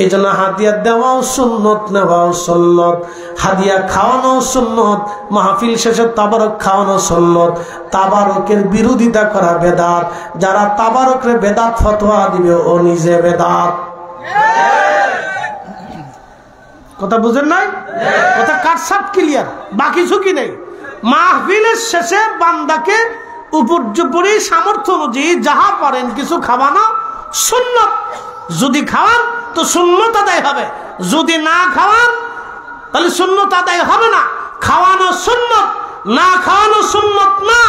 এই জন্য হাদিয়া দেওয়াও সুন্নত, নেওয়াও সুন্নত, হাদিয়া খাওয়ানো সুন্নত, মাহফিল শেষে তাবারক খাওয়ানো সুন্নত। তাবারকের বিরোধিতা করা বেদাত। যারা তাবারকের বেদাত ফতোয়া দিবে ও নিজে বেদাত। কথা বুঝেন নাই? কথা কাটসাট ক্লিয়ার, বাকি ঝুঁকি নেই। মাহফিলের শেষে বান্দাকে উপর্যুপরি সামর্থ্য অনুযায়ী যাহা পারেন কিছু খাওয়ানো সুন্নত। যদি খাওয়ান তো সুন্নত আদায় হবে, যদি না খাওয়ান তাহলে সুন্নত আদায় হবে না। খাওয়ানো সুন্নত, না খাওয়ানো সুন্নত না।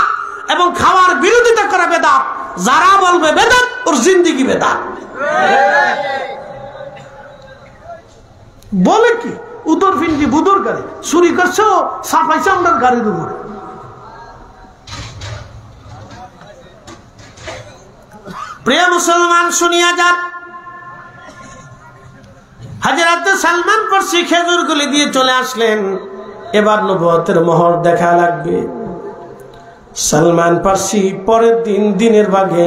এবং খাওয়ার বিরোধিতা করা বেদাত। যারা বলবে বেদাত, ওর জিন্দেগি বেদাত। বলে কি উদর ফিন্দি বুদুর গাড়ি চুরি করছে, সাফাইছে আমাদের গাড়ির উপরে। প্রিয় মুসলমান শুনিয়া যান, হযরত সালমান ফারসি খেজুর গুলি দিয়ে চলে আসলেন। এবার নবুয়তের মোহর দেখা লাগবে। সালমান ফারসি পরের দিন দিনের ভাগে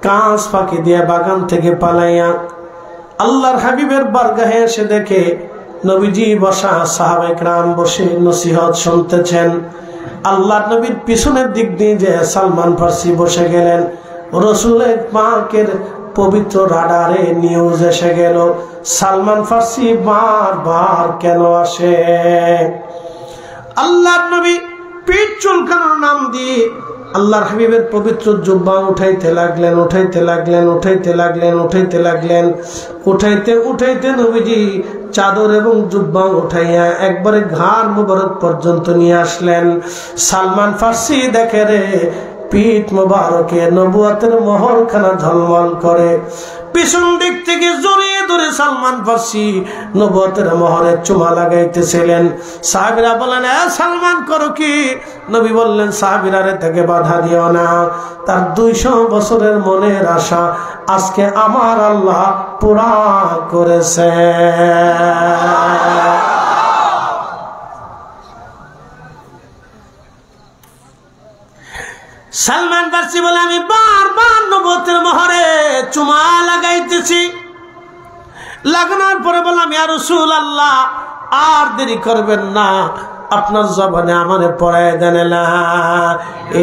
কাঁচ ফাঁকি দিয়ে বাগান থেকে পালাইয়া আল্লাহর হাবিবের বারগাহে এসে দেখে নবীজি বসা, সাহাবায়ে কেরাম বসে নসিহত শুনতেছেন। আল্লাহর নবীর পিছনের দিক দিয়ে যে সালমান ফারসি বসে গেলেন। রাসূলের পাকের পবিত্র রাডারে নিউজ এসে গেল, সালমান ফারসি বারবার কেন আসে। আল্লাহর নবী পিঠ চুলকানোর নাম দিয়ে আল্লাহর হাবিবের পবিত্র জুব্বা উঠাইতে লাগলেন, উঠাইতে লাগলেন, উঠাইতে লাগলেন, উঠাইতে লাগলেন। উঠাইতে উঠাইতে নবীজি চাদর এবং জুব্বা উঠাইয়া একবারে ঘাড় মুবারক পর্যন্ত নিয়ে আসলেন। সালমান ফারসি দেখে রে পিঠ মুবারকে নবুয়তের মোহরখানা ঝলমল করে। পিছন দিক থেকে জড়িয়ে ধরে সালমান ফারসি নবুয়তের মোহরে চুমা লাগাইতেছিলেন। সাহাবীরা বললেন, এ সালমান করো কি? নবী বললেন, সাহাবীরা রে থেকে বাধা দিও না। তার 200 বছরের মনের আশা আজকে আমার আল্লাহ পুরা করেছে। সালমান ফারসি বলে, আমি বারবার নবুয়তের মোহরে চুমা লাগাইতেছি। লাগানোর পরে বললাম, ইয়া রাসূলুল্লাহ আর দেরি করবেন না, আপনার জবানে আমারে পড়ায় দেন লা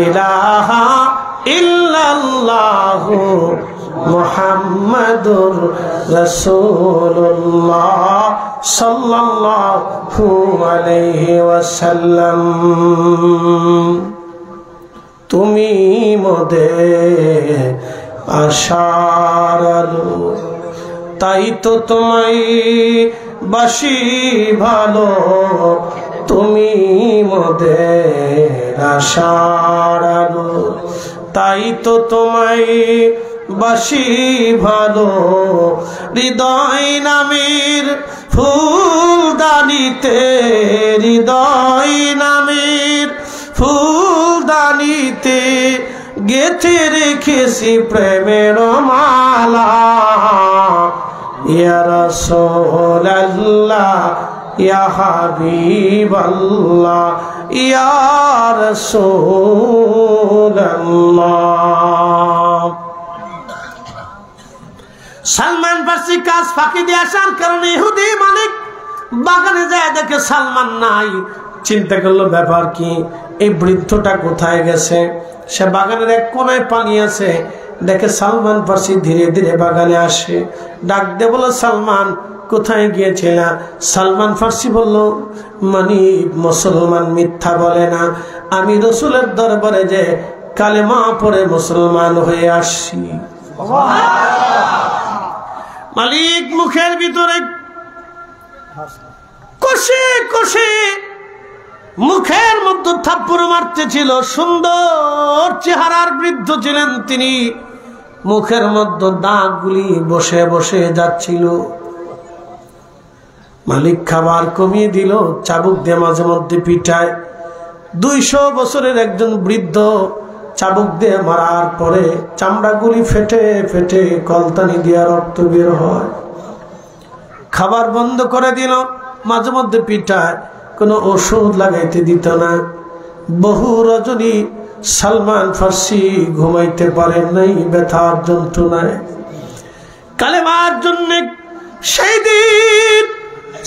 ইলাহা ইল্লাল্লাহু মুহাম্মাদুর রাসূলুল্লাহ সাল্লাল্লাহু আলাইহি ওয়াসাল্লাম। তুমি মোদের আশার আলো, তাই তো তোমায় বাসি ভালো। তুমি মোদের আশার আলো, তাই তো তোমায় বাসি ভালো। হৃদয় নামের ফুলদানিতে, হৃদয় নামের ফুলদানিতে গেথে রেখেছি প্রেমের মালা। ইয়া রাসূলুল্লাহ, ইয়া হাবিবাল্লাহ, ইয়া রাসূলুল্লাহ। সালমান ফারসি কাজ ফাঁকি দিয়ে আসার কারণে ইহুদি মালিক বাগানে যায়, দেখে সালমান নাই। চিন্তা করলো ব্যাপার কি, এই বৃদ্ধটা কোথায় গেছে। সে বাগানের এক কোনায় পানি আছে, দেখে সালমান ফারসি ধীরে ধীরে বাগানে আসে। ডাক দে বলো, সালমান কোথায় গিয়েছিলা? সালমান ফারসি বলল, মানে মুসলমান মিথ্যা বলে না, আমি রাসূলের দরবারে যে কালেমা পড়ে মুসলমান হয়ে আসছি। মালিক মুখের ভিতরে কষে কষে মুখের মধ্যে থাপ্পড় মারতেছিল। সুন্দর চেহারার বৃদ্ধ ছিলেন তিনি, মুখের মধ্যে দাগগুলি বসে বসে যাচ্ছিল। মালিক খাবার কমিয়ে দিল, চাবুক দিয়ে মাঝে মধ্যে পিটায়। 200 বছরের একজন বৃদ্ধ চাবুক দিয়ে মারার পরে চামড়াগুলি ফেটে ফেটে কলতানি দিয়ে রক্ত বের হয়। খাবার বন্ধ করে দিল, মাঝে মধ্যে পিটায়, কোনো ওষুধ লাগাইতে দিত না। বহু রজনী সালমান ফার্সি ঘুমাইতে পারেন নাই ব্যথার যন্ত্রণায়। কালেমার জন্য সেই দিন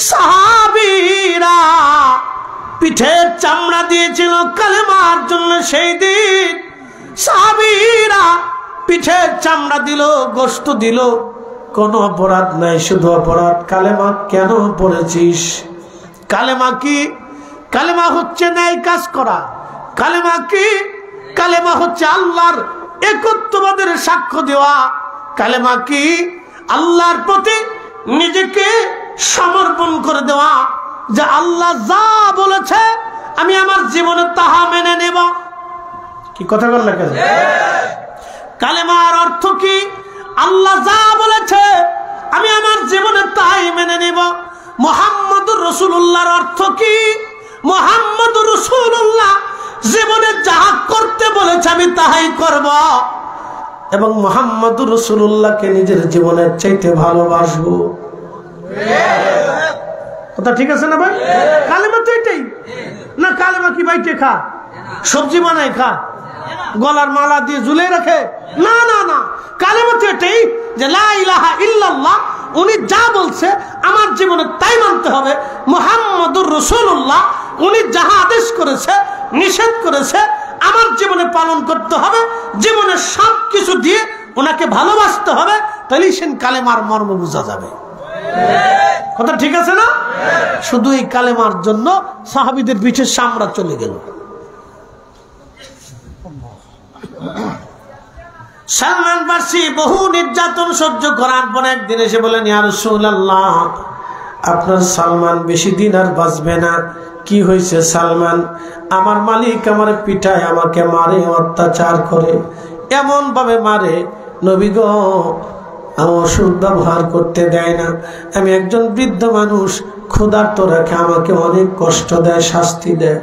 সাহাবীরা পিঠের চামড়া দিয়েছিল। কালেমার জন্য সেই দিন সাহাবীরা পিঠের চামড়া দিল, গোশত দিল। কোনো অপরাধ নাই, শুধু অপরাধ কালেমা কেন পড়েছিস। কালেমা কি? কালেমা হচ্ছে ন্যায় কাজ করা। কালেমা কি? কালেমা হচ্ছে আল্লাহর একত্ববাদের সাক্ষ্য দেওয়া। কালেমা কি? আল্লাহর প্রতি নিজেকে সমর্পণ করে দেওয়া, যে আল্লাহ যা বলেছে আমি আমার জীবনে তাহা মেনে নেব। কি কথা বললেন কেন? কালেমার অর্থ কি? আল্লাহ যা বলেছে আমি আমার জীবনে তাই মেনে নেব। মুহাম্মদুর রাসূলুল্লাহর অর্থ কি? মুহাম্মদুর রাসূলুল্লাহ জীবনে যাহা করতে বলেছে আমি তাহাই করব, এবং মুহাম্মদুর রাসূলুল্লাহকে নিজের জীবনের চাইতে ভালোবাসবো। কথা ঠিক আছে না ভাই? কালেমা তো এটাই না। কালেমা কি বাইটে খা, সবজি বানায় খা, গলার মালা দিয়ে ঝুলে রাখে? না না না, কালেমা তো এটাই যে লা ইলাহা ইল্লাল্লাহ, উনি যা বলছে আমার জীবনে তাই মানতে হবে। মুহাম্মদুর রাসূলুল্লাহ উনি যাহা আদেশ করেছে, নিষেধ করেছে, আমার জীবনে পালন করতে হবে। জীবনের সব কিছু দিয়ে ওনাকে ভালোবাসতে হবে, তাহলেই সে কালেমার মর্ম বোঝা যাবে। কথা ঠিক আছে না? শুধু এই কালেমার জন্য সাহাবীদের পিঠের চামড়া চলে গেল। সালমান ফার্সি বহু নির্যাতন সহ্য করার পর একদিন এসে বলেন, ইয়া রাসূলুল্লাহ, আপনার সালমান বেশি দিন আর বাঁচবে না। কি হয়েছে সালমান? আমার মালিক আমার পিঠায় আমাকে মারে, অত্যাচার করে, এমন ভাবে মারে নবী গো, আমার ওষুধ ব্যবহার করতে দেয় না। আমি একজন বৃদ্ধ মানুষ, ক্ষুধার্ত রাখে, আমাকে অনেক কষ্ট দেয়, শাস্তি দেয়।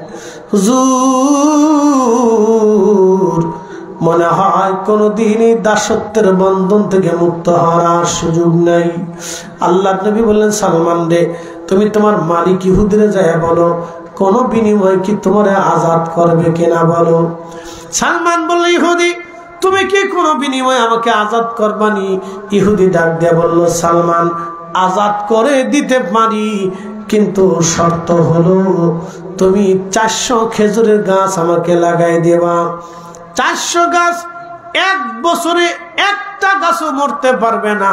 হুজুর, মনে হয় কোনদিনই দাসত্বের বন্ধন থেকে মুক্ত হওয়ার সুযোগ নাই। আল্লাহ নবী বললেন, সালমান রে, তুমি তোমার মালিক ইহুদিরে যায় বলো, কোন বিনিময় কি তোমার আজাদ করবে কিনা বলো। সালমান বলল, ইহুদি তুমি কি কোনো বিনিময় আমাকে আজাদ করবানি? ইহুদি ডাক দিয়ে বলল, সালমান, আজাদ করে দিতে পারি, কিন্তু শর্ত হলো তুমি 400 খেজুরের গাছ আমাকে লাগাই দেবা। 400 গাছ, 1 বছরে একটা গাছও মরতে পারবে না,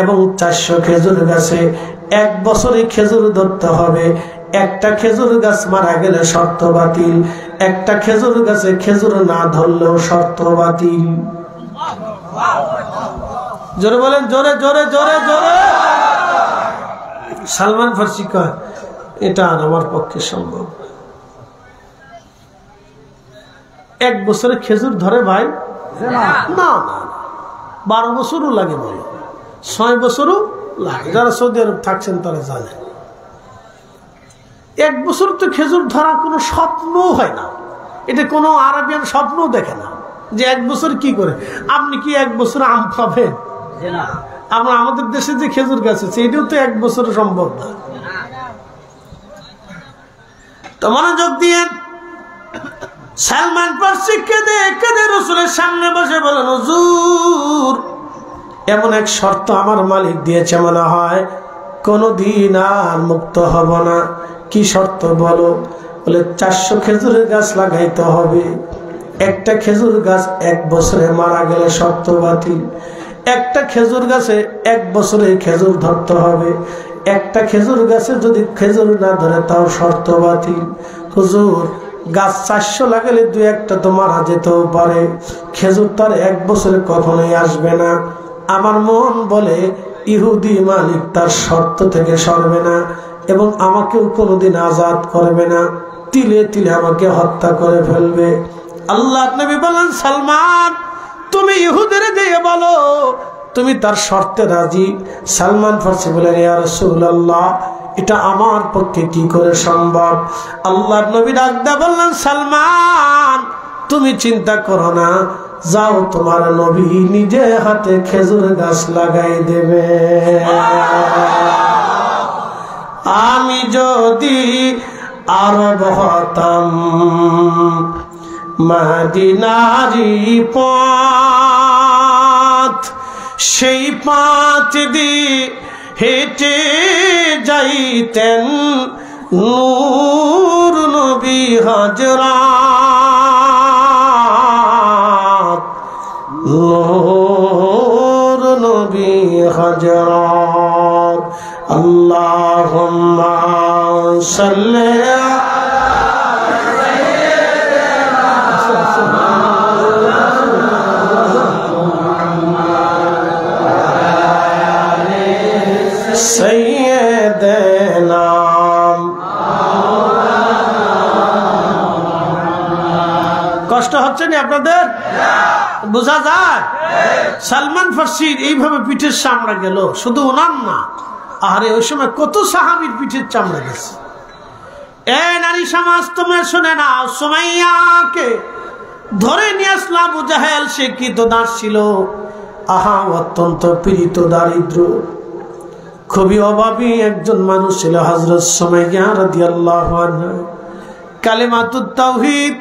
এবং 400 খেজুর গাছে 1 বছরে খেজুর ধরতে হবে। একটা খেজুর গাছ মারা গেলে শর্ত বাতিল, একটা খেজুর গাছে খেজুর না ধরলেও শর্ত বাতিল। জোরে বলেন, জোরে জোরে জোরে জোরে। সালমান ফার্সি কয়, এটা আমার পক্ষে সম্ভব। 1 বছরে খেজুর ধরে ভাই? না না, 12 বছরও লাগে, বলো 6 বছরও লাগে। যারা সৌদি আরব থাকছেন তারা জানেন, 1 বছর তো খেজুর ধরা কোনো স্বপ্ন হয় না। এটা কোনো আরবিয়ান স্বপ্ন দেখে না যে 1 বছর কি করে। আপনি কি 1 বছর আম পাবেন? আমরা আমাদের দেশে যে খেজুর গাছ আছে এটাও তো 1 বছরে সম্ভব না। তো মনোযোগ দিয়ে সালমান ফার্সি কেঁদে কেঁদে রাসূলের সামনে বসে বলেন, হুজুর, এমন এক শর্ত আমার মালিক দিয়েছে, মনে হয় কোনদিন আর মুক্ত হব না। কি শর্ত বলো? বলে 400 খেজুরের গাছ লাগাইতে হবে। একটা খেজুর গাছ 1 বছরে মারা গেলে শর্ত বাতিল। একটা খেজুর গাছে 1 বছরে খেজুর ধরতে হবে। একটা খেজুর গাছে যদি খেজুর না ধরে তাও শর্ত বাতিল। হুজুর, গাছ 400 লাগালে 2-1টা তো মারা যেতেও পারে, খেজুর তার 1 বছরে কখনোই আসবে না। আমার মন বলে ইহুদি মালিক তার শর্ত থেকে সরবে না, এবং আমাকেও কোনোদিন আজাদ করবে না, তিলে তিলে আমাকে হত্যা করে ফেলবে। আল্লাহ নবী বলেন, সালমান, তুমি ইহুদির দিয়ে বলো তুমি তার শর্তে রাজি। সালমান ফার্সি বলেন, ইয়া রাসূলুল্লাহ, এটা আমার পক্ষে কি করে সম্ভব? আল্লাহ নবী ডাকদা বললেন, সালমান, তুমি চিন্তা করো না, যাও, তোমার নবী নিজে হাতে খেজুর গাছ লাগাই দেবে। আমি যদি আরব হতাম, মদিনারি পথ সেই পথ দিয়ে হেঁটে যাইতেন নূর নবী হযরত নূর নবী হযরত আল্লাহুম্মা সাল্লি সাইয়্যিদানা কষ্ট হচ্ছে না আপনাদের? বোঝা যায় সালমান ফার্সির এইভাবে পিঠের চামড়া গেল, শুধু ওনার না, আরে ওই সময় কত সাহাবীর পিঠের চামড়া গেছে। এ নারী সমাজ তোমরা শুনে নাও, সুমাইয়াকে ধরে নিয়ে আসলো আবু জাহেল। সে কৃতদাস ছিল, আহা অত্যন্ত পীড়িত দারিদ্র, খুবই অভাবী একজন মানুষ ছিল হযরত সুমাইয়া রাদিয়াল্লাহু আনহা। কালিমাতুত তাওহীদ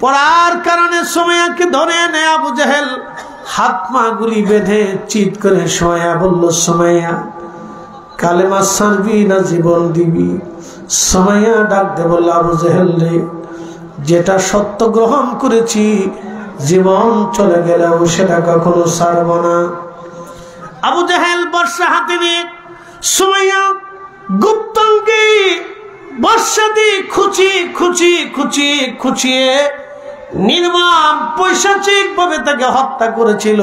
পড়ার কারণে সুমাইয়াকে ধরে এনে আবু জাহেল হাত পা গুলি বেঁধে চিৎ করে সুমাইয়া বলল, সুমাইয়া কালেমা ছাড়বি না জীবন দিবি? সুমাইয়া ডাক দে বলল, আবু জাহেল রে, যেটা সত্য গ্রহণ করেছি, জীবন চলে গেলেও সেটা কখনো ছাড়ব না। আবু জাহেল বর্ষা হাতে নিয়ে সুমাইয়া গুপ্তাঙ্গে বর্ষা দিয়ে খুচিয়ে নির্মম পৈশাচিক ভাবে তাকে হত্যা করেছিল।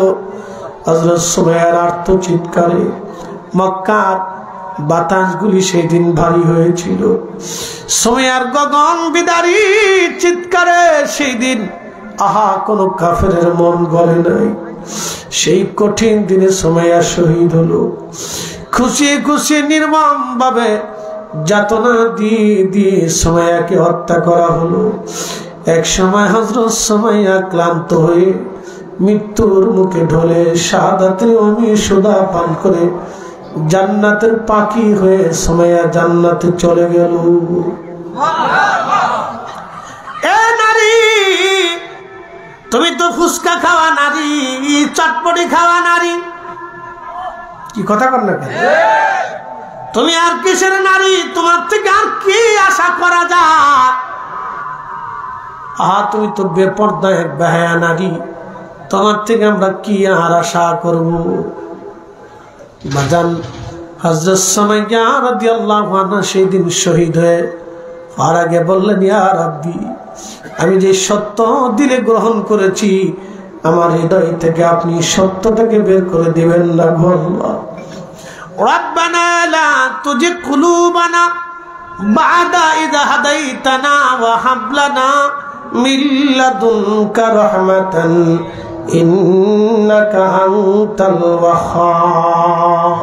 হযরত সুমাইয়ার আর্তচিৎকারে মক্কার বাতাসগুলি সেই দিন ভারী হয়েছিল। সুমাইয়ার গগন বিদারী চিৎকারে সেই দিন আহা কোনো কাফেরের মন গলে নাই। সেই কঠিন দিনে সুমাইয়া শহীদ হলো। খুশিয়ে নির্মম ভাবে যাতনা দিয়ে সুমাইয়াকে হত্যা করা হলো। এক সময় হযরত সুমাইয়া ক্লান্ত হয়ে মৃত্যুর মুখে ঢলে শাহাদাতের অমিশোদা পান করে জান্নাতের পাখি হয়ে সুমাইয়া জান্নাতে চলে গেল। এ নারী, তুমি তো ফুসকা খাওয়া নারী, চটপটি খাওয়া নারী, কি কথা কর না কেন? তুমি আর কিসের নারী? তোমার থেকে আর কি আশা করা যায়? আহা, তুমি তো বেপর্দা এক বেহায়া নারী, তোমার থেকে আমরা কি আর আশা করব? বাজান হযরত সুমাইয়া রাদিয়াল্লাহু আনহা সেই দিন শহীদ হয়ে আর আগে বললেন, ইয়া রাব্বি, আমি যে সত্য দিলে গ্রহণ করেছি, আমার হৃদয় থেকে আপনি সত্যটাকে বের করে দিবেন না। আল্লাহ রব্বানা লা তুজিগ কুলুবানা বা'দা ইয হাদাইতানা ওয়া হাব লানা মিন লাদুনকা রাহমাতান ইন্নাকা আনতাল ওয়াহ্হাব।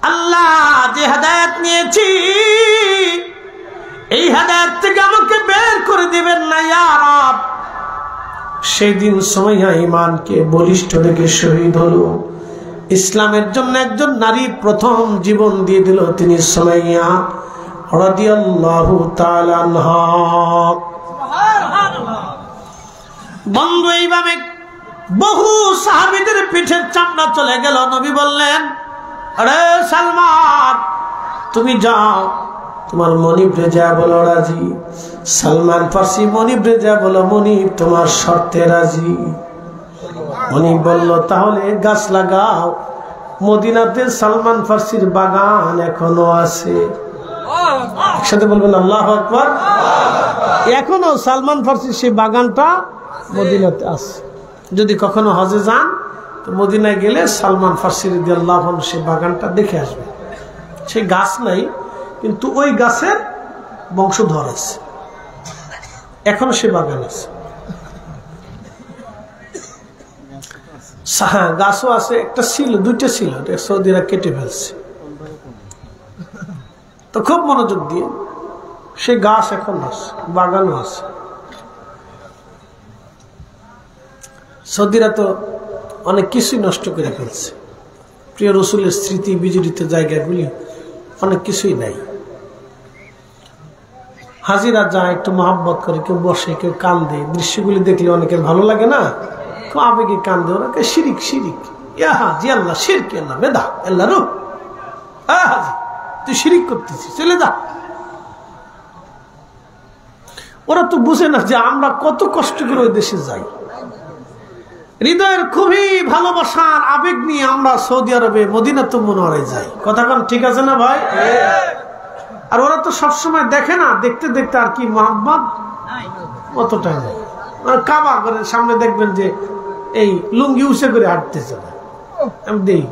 আল্লাহ, যে হেদায়েত নিয়েছি এই হেদায়েত থেকে আমাকে বের করে দিবেন না ইয়া রব। সেই দিন সুমাইয়া ঈমানকে বলিষ্ঠ রেখে শহীদ হলো। ইসলামের জন্য একজন নারী প্রথম জীবন দিয়ে দিল, তিনি সুমাইয়া রাদিয়াল্লাহু তাআলা আনহা। বন্ধু, এইভাবে বহু সাহাবীদের পিঠের চামড়া চলে গেল। নবী বললেন, আরে সালমান, তুমি যাও, তোমার মনিব রেজা বলো রাজি। সালমান ফার্সি মনিব রেজা বলো, মনিব তোমার শর্তে রাজি। মনিব বলল, তাহলে গাছ লাগাও। মদিনাতে সালমান ফার্সির বাগান এখনো আছে। একসাথে বলবেন আল্লাহু আকবার। এখনো সালমান ফার্সির সেই বাগানটা মদিনাতে আছে। যদি কখনো হজে যান তো মদিনায় গেলে সালমান ফার্সি রাদিয়াল্লাহু আনহু সেই বাগানটা দেখে আসবে। সেই গাছ নাই, কিন্তু ওই গাছের বংশধর আছে, এখনো সে বাগান আছে। গাছও আছে, একটা ছিল, দুইটা ছিল, সৌদিরা কেটে ফেলছে। তো খুব মনোযোগ দিয়ে সে গাছ এখন আছে, বাগানও আছে। সৌদিরা তো অনেক কিছুই নষ্ট করে ফেলছে। প্রিয় রসুলের স্মৃতি বিজড়িত জায়গাগুলি অনেক কিছুই নাই। হাজিরা যায়, একটু মহাব্বত করে, কেউ বসে, কেউ কান্দে। দৃশ্যগুলি দেখলে অনেকের ভালো লাগে না, কেউ আবেগে কান্দে। ওরা কে শিরিক শিরিক, ইয়া হাজি আল্লাহ শিরক, আল্লাহ বেদা, আল্লাহ রূপ, হাজি তুই শিরিক করতেছিস, চলে যা। ওরা তো বুঝে না যে আমরা কত কষ্ট করে ওই দেশে যাই। হৃদয়ের খুবই ভালোবাসার আবেগ নিয়ে আমরা সৌদি আরবে মদিনাতুল মুনাওয়ারায় যাই। কথা কোন ঠিক আছে না ভাই? আর ওরা তো সবসময় দেখে না, দেখতে দেখতে আর কি মোহাম্মদ অতটা যায়। কাবা করে সামনে দেখবেন যে এই লুঙ্গি উঁচে করে হাঁটতেছে, আমি দেই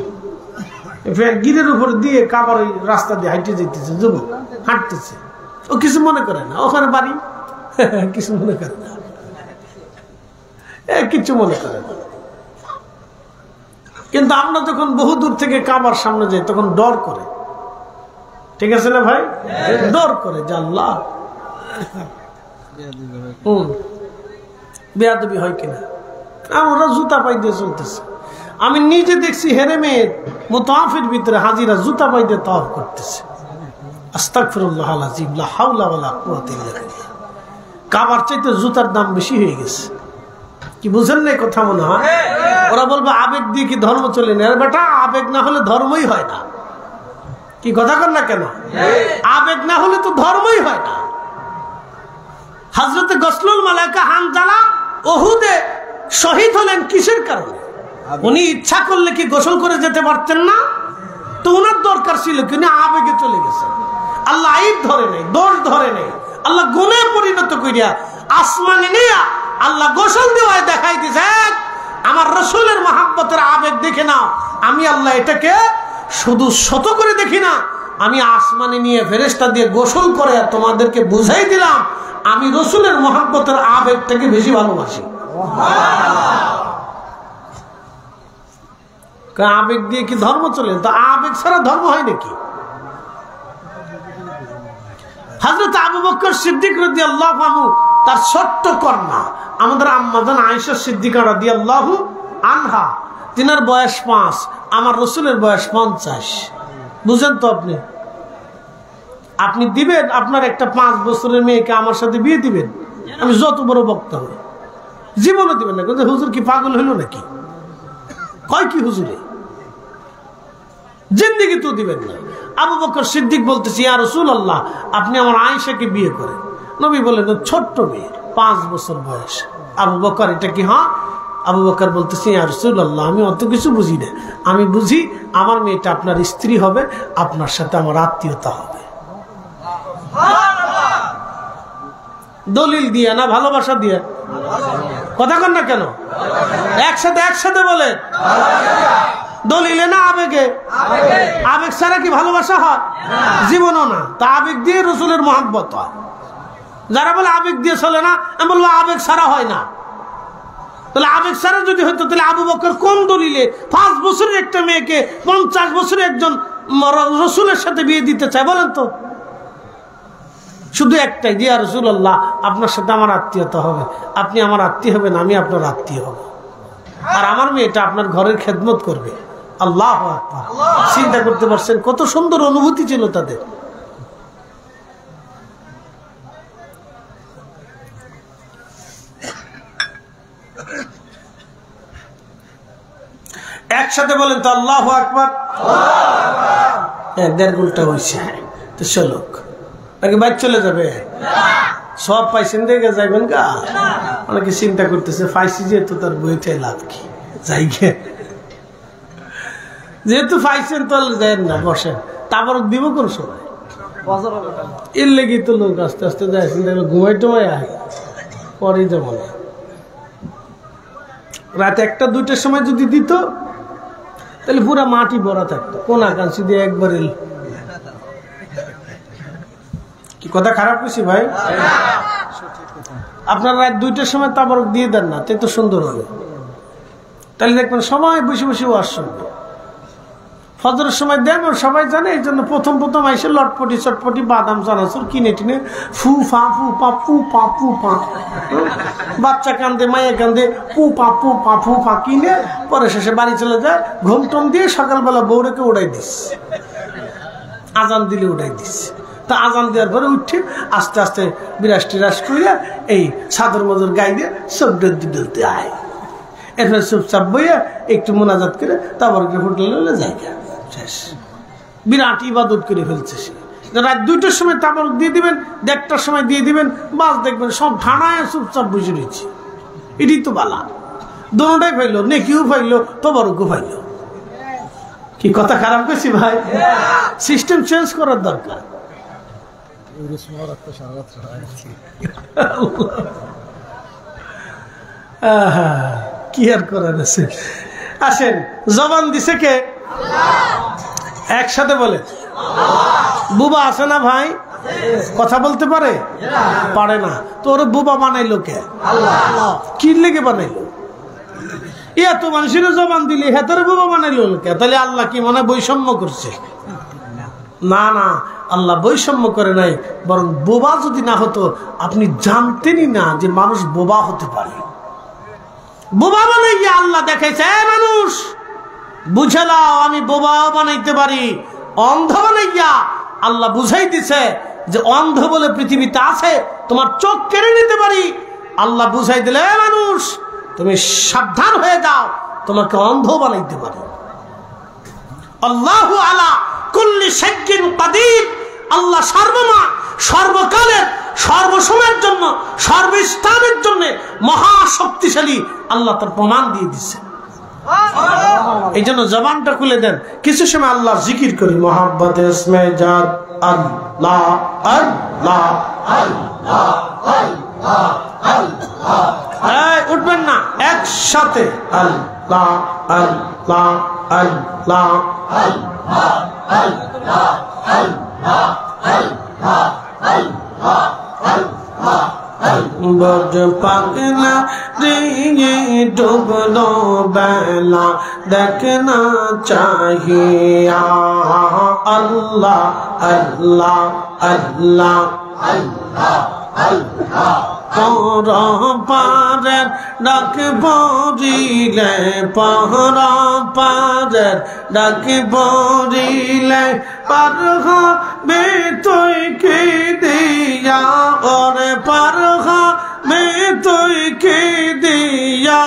গিরের উপর দিয়ে কাবার ওই রাস্তা দিয়ে হাঁটতে যেতেছে, যুবক হাঁটতেছে, ও কিছু মনে করে না, ওখানে বাড়ি কিছু মনে করে না, কিছু মনে করে না। কিন্তু আমরা যখন বহু দূর থেকে কাবার সামনে যাই তখন ডর করে, ঠিক আছে না ভাই? ডর করে যে আল্লাহ বেয়াদবি হয় কিনা। আমরা জুতা পাই দিয়ে চলতেছে। আমি নিজে দেখছি হেরেমের মুতাওয়াফের ভিতরে হাজিরা জুতা পাই দিয়ে তাওয়াফ করতেছে। আস্তাগফিরুল্লাহ আল-আযীম, লা হাওলা ওয়ালা কুওয়াতা ইল্লা বিল্লাহ। কাবার চাইতে জুতার দাম বেশি হয়ে গেছে। কি বুঝেন না কথা মনে হয়? ওরা বলবে আবেগ দিয়ে কি ধর্ম চলে না? বেটা, আবেগ না হলে ধর্মই হয় না। কি কথা কর না কেন? আবেগ না হলে তো ধর্মই হয় না। হযরতে গসলুল মালায়েকা হানজালা উহুদে শহীদ হলেন কিসের কারণে? উনি ইচ্ছা করলে কি গোসল করে যেতে পারতেন না? তো ওনার দরকার ছিল কি না, আবেগে চলে গেছেন। আল্লাহ আইব ধরে নেই, দোষ ধরে নেই, আল্লাহ গুনাহে পরিণত করিয়া আসমানে নিয়া আল্লাহ গোসল দেওয়ায় দেখাই দিয়েছে, আমার রাসূলের মহব্বতের আবেগ দেখে নাও। আমি আল্লাহ এটাকে শুধু শত করে দেখি না, আমি আসমানে নিয়ে ফেরেশতা দিয়ে গোসল করে তোমাদেরকে বুঝাই দিলাম আমি রাসূলের মহব্বতের আবেগটাকে বেশি ভালোবাসি। আবেগ দিয়ে কি ধর্ম চলে? তো আবেগ ছাড়া ধর্ম হয় নাকি? হযরত আবু বকর সিদ্দিক রাদিয়াল্লাহু আনহু তার ছোট্ট কন্যা আমাদের আম্মাজান আয়েশা সিদ্দিকা রাদিয়াল্লাহু আনহা, তিনার বয়স 5, আমার রাসূলের বয়স 50। বুঝেন তো আপনি? আপনি দিবেন আপনার একটা 5 বছরের মেয়েকে আমার সাথে বিয়ে দিবেন? আমি যত বড় বক্তা হই জীবনে দিবেন না। কিন্তু হুজুর কি পাগল হইল নাকি? কয় কি হুজুরে? জিন্দেগি তো দিবেন না। আবু বকর সিদ্দিক বলতেছি, ইয়া রাসূলুল্লাহ আপনি আমার আয়েশাকে বিয়ে করেন। নবী বললেন ছোট্ট মেয়ে, 5 বছর বয়স। আবু বকর এটা কি? হ্যাঁ। আবু বকর বলতেছি, ইয়া রাসূলুল্লাহ আমি অত কিছু বুঝি না, আমি বুঝি আমার মেয়েটা আপনার স্ত্রী হবে, আপনার সাথে আমার আত্মীয়তা হবে। দলিল দিয়ে না ভালোবাসা দিয়ে? কথা কন না কেন? একসাথে বলে দলিলে না আবেগে? আবেগ ছাড়া কি ভালোবাসা হয়? জীবনও না। তা আবেগ দিয়ে রাসূলের মহব্বত হয়। যারা বলে আবেগ দিয়ে চলে না, আমি বলবো আবেগ ছাড়া হয় না। তাহলে আবেগ ছাড়া যদি হইতো তাহলে আবু বকর কোন দলিলে 5 বছরের একটা মেয়েকে 50 বছরের একজন রাসূলের সাথে বিয়ে দিতে চায় বলেন তো? শুধু একটাই, যে ইয়া রাসূলুল্লাহ আপনার সাথে আমার আত্মীয়তা হবে, আপনি আমার আত্মীয় হবেন, আমি আপনার আত্মীয় হব, আর আমার মেয়েটা আপনার ঘরের খেদমত করবে। আল্লাহু আকবার। চিন্তা করতে পারছেন কত সুন্দর অনুভূতি ছিল তাদের? একসাথে বলেন তো আল্লাহু আকবার। 1.5 ঘন্টা হয়েছে তো চলো নাকি বাইক চলে যাবে? সব পাইছেন দেখে যাইবেন গা? অনেকে চিন্তা করতেছে পাইছি যেহেতু তার বইতে লাভ কি, যাই গে যেহেতু পাইছেন তো যাই না, বসেন। তারপর দিব কোন সময়? এর লেগে তো লোক আস্তে আস্তে যাইছেন, দেখলো ঘুমাই টুমাই আয় পরে যেমন রাত 1-2টার সময় যদি দিত তাহলে পুরা মাটি ভরা থাকতো, কোন আকাঙ্ক্ষী দিয়ে একবারে। কি কথা খারাপ হয়েছি ভাই? আপনার রাত 2টার সময় তাবারক দিয়ে দেন না, তাই তো সুন্দর হবে। তাহলে দেখবেন সবাই বসে বসে ওয়াজ শুনবে। ফজরের সময় দেন, সবাই জানে, এই জন্য প্রথম আইসে লটপটি চটপটি বাদাম চানাচুর কিনে টিনে ফু ফা ফু পা ফু পা ফু পা, বাচ্চা কান্দে মায়ে কান্দে পু পা ফু পা ফু পা কিনে পরে শেষে বাড়ি চলে যায়। ঘুম টম দিয়ে সকালবেলা বউরেকে উড়াই দিস, আজান দিলে উড়াই দিস। তা আজান দেওয়ার পরে উঠে আস্তে আস্তে বিরাজ টিরাজ করিয়া এই চাদর মজুর গাই দিয়ে সব ডলতে আয়, এরপরে চুপচাপ বইয়া একটু মোনাজাত করে তারপর হোটেলে জায়গা শেষ। বিরাট ইবাদত করে ফেলছে সে। রাত 2টার সময় তাবরক দিয়ে দিবেন, 1টার সময় দিয়ে দিবেন, বাস দেখবেন সব ঠানায় চুপচাপ বসে রয়েছে। এটাই তো বালা, দোনোটাই ফাইলো, নেকিও ফাইলো তবরকও ফাইলো। কি কথা খারাপ করছি ভাই? সিস্টেম চেঞ্জ করার দরকার। কি আর করার আছে। আসেন, জবান দিছে কে? একসাথে বলে। বুবা আছে না ভাই? কথা বলতে পারে? পারে না তো ওর বুবা বানাইলো কে? কি লেগে বানাইলো? এত মানুষের জবান দিলে হেতরে বুবা বানাইলো কে? তাহলে আল্লাহ কি মনে বৈষম্য করছে? না না, আল্লাহ বৈষম্য করে নাই, বরং বোবা যদি না হতো আপনি জানতেনই না যে মানুষ বোবা হতে পারে। বোবা বানাইয়া আল্লাহ দেখাইছে, মানুষ বুঝে নাও আমি বোবাও বানাইতে পারি। অন্ধ বানাইয়া আল্লাহ বুঝাই দিছে যে অন্ধ বলে পৃথিবীতে আছে, তোমার চোখ কেড়ে নিতে পারি। আল্লাহ বুঝাই দিলে, মানুষ তুমি সাবধান হয়ে যাও, তোমাকে অন্ধ বানাইতে পারি। আল্লাহু আলা কুল্লি শাইইন কাদির। আল্লাহ সর্বমা, সর্বকালের, সর্বসময়ের জন্য, সর্বস্থানের জন্য মহা শক্তিশালী। আল্লাহ তার প্রমাণ দিয়ে দিচ্ছে। এই জন্য জবানটা খুলে দেন, কিছু সময় আল্লাহ জিকির করি। মোহাম্মদ ইসমে জাত আল্লাহ আল্লাহ আল্লাহ আল্লাহ আল্লাহ। উঠবেন না, একসাথে আল্লাহ আল্লাহ আল্লাহ আল্লাহ আল্লাহ আল্লাহ আল্লাহ আল্লাহ আল্লাহ। বজ পাগলা দিয়ে ডুবলো বেলা, দেখনা চাহিয়া আল্লাহ আল্লাহ আল্লাহ আল্লাহ আল্লাহ। পর পারের ডাক পড়িলে, পর পারের ডাক পড়িলে, পার হবে তুই কি দিয়া, ওরে পার হবে তুই কি দিয়া,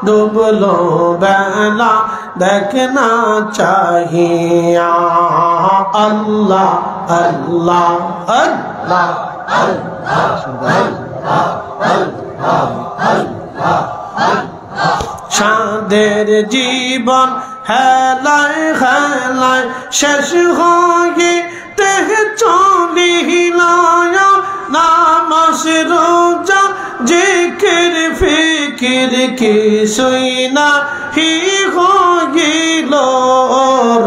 ডুবলো বেলা দেখনা চাহিয়া আল্লাহ আল্লাহ আল্লাহ সাদের জীবন হেলায় হেলায় শেষ হয়ে তেহ চলিল, নামাজ রোজা জিকির ফিকির কিছুই না হি হইল,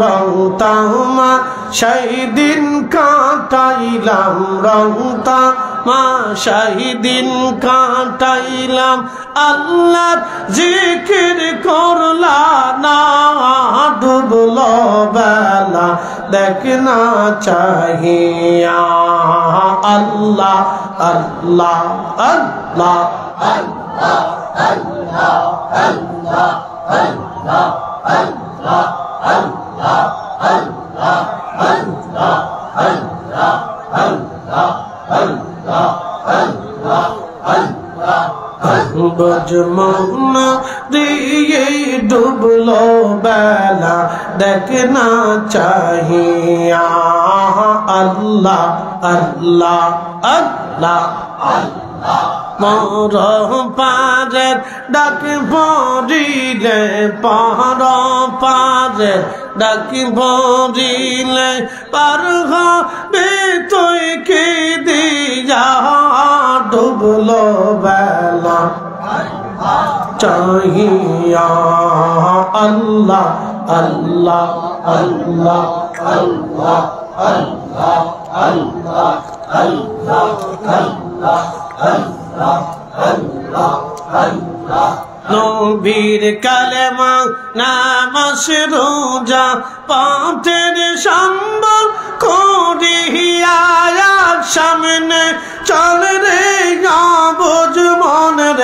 রং তামা সেই দিন কাটাইলাম, রং তামা সেই দিন কাটাইলাম, আল্লাহর জিকির করলা না, ডুবলো বেলা দেখনা চাহিয়া আল্লাহ আল্লাহ আল্লাহ আল্লাহ আল্লাহ আল্লাহ আল্লাহ আল্লাহ আল্লাহ আল্লাহ আল্লাহ আল্লাহ আল্লাহ আল্লাহ আল্লাহ আল্লাহ। বজমন দিয়ে ডুবলো বেলা দেখনা চাহিয়া আল্লাহ আল্লাহ আল্লাহ আল্লাহ। মর পারের ডাক পড়িলে, পর পারের ডাক পড়িলে, পার হবে তুই কি দিয়া, ডুবলো বেলা চাহিয়া আল্লাহ আল্লাহ আল্লাহ আল্লাহ আল্লাহ আল্লাহ আল্লাহ আল্লাহ আল্লাহ আল্লাহ আল্লাহ। নবীর কালেমা নামাজ রোজা পাথের সম্বল করিয়া সামনে চল রে বুঝ মন রে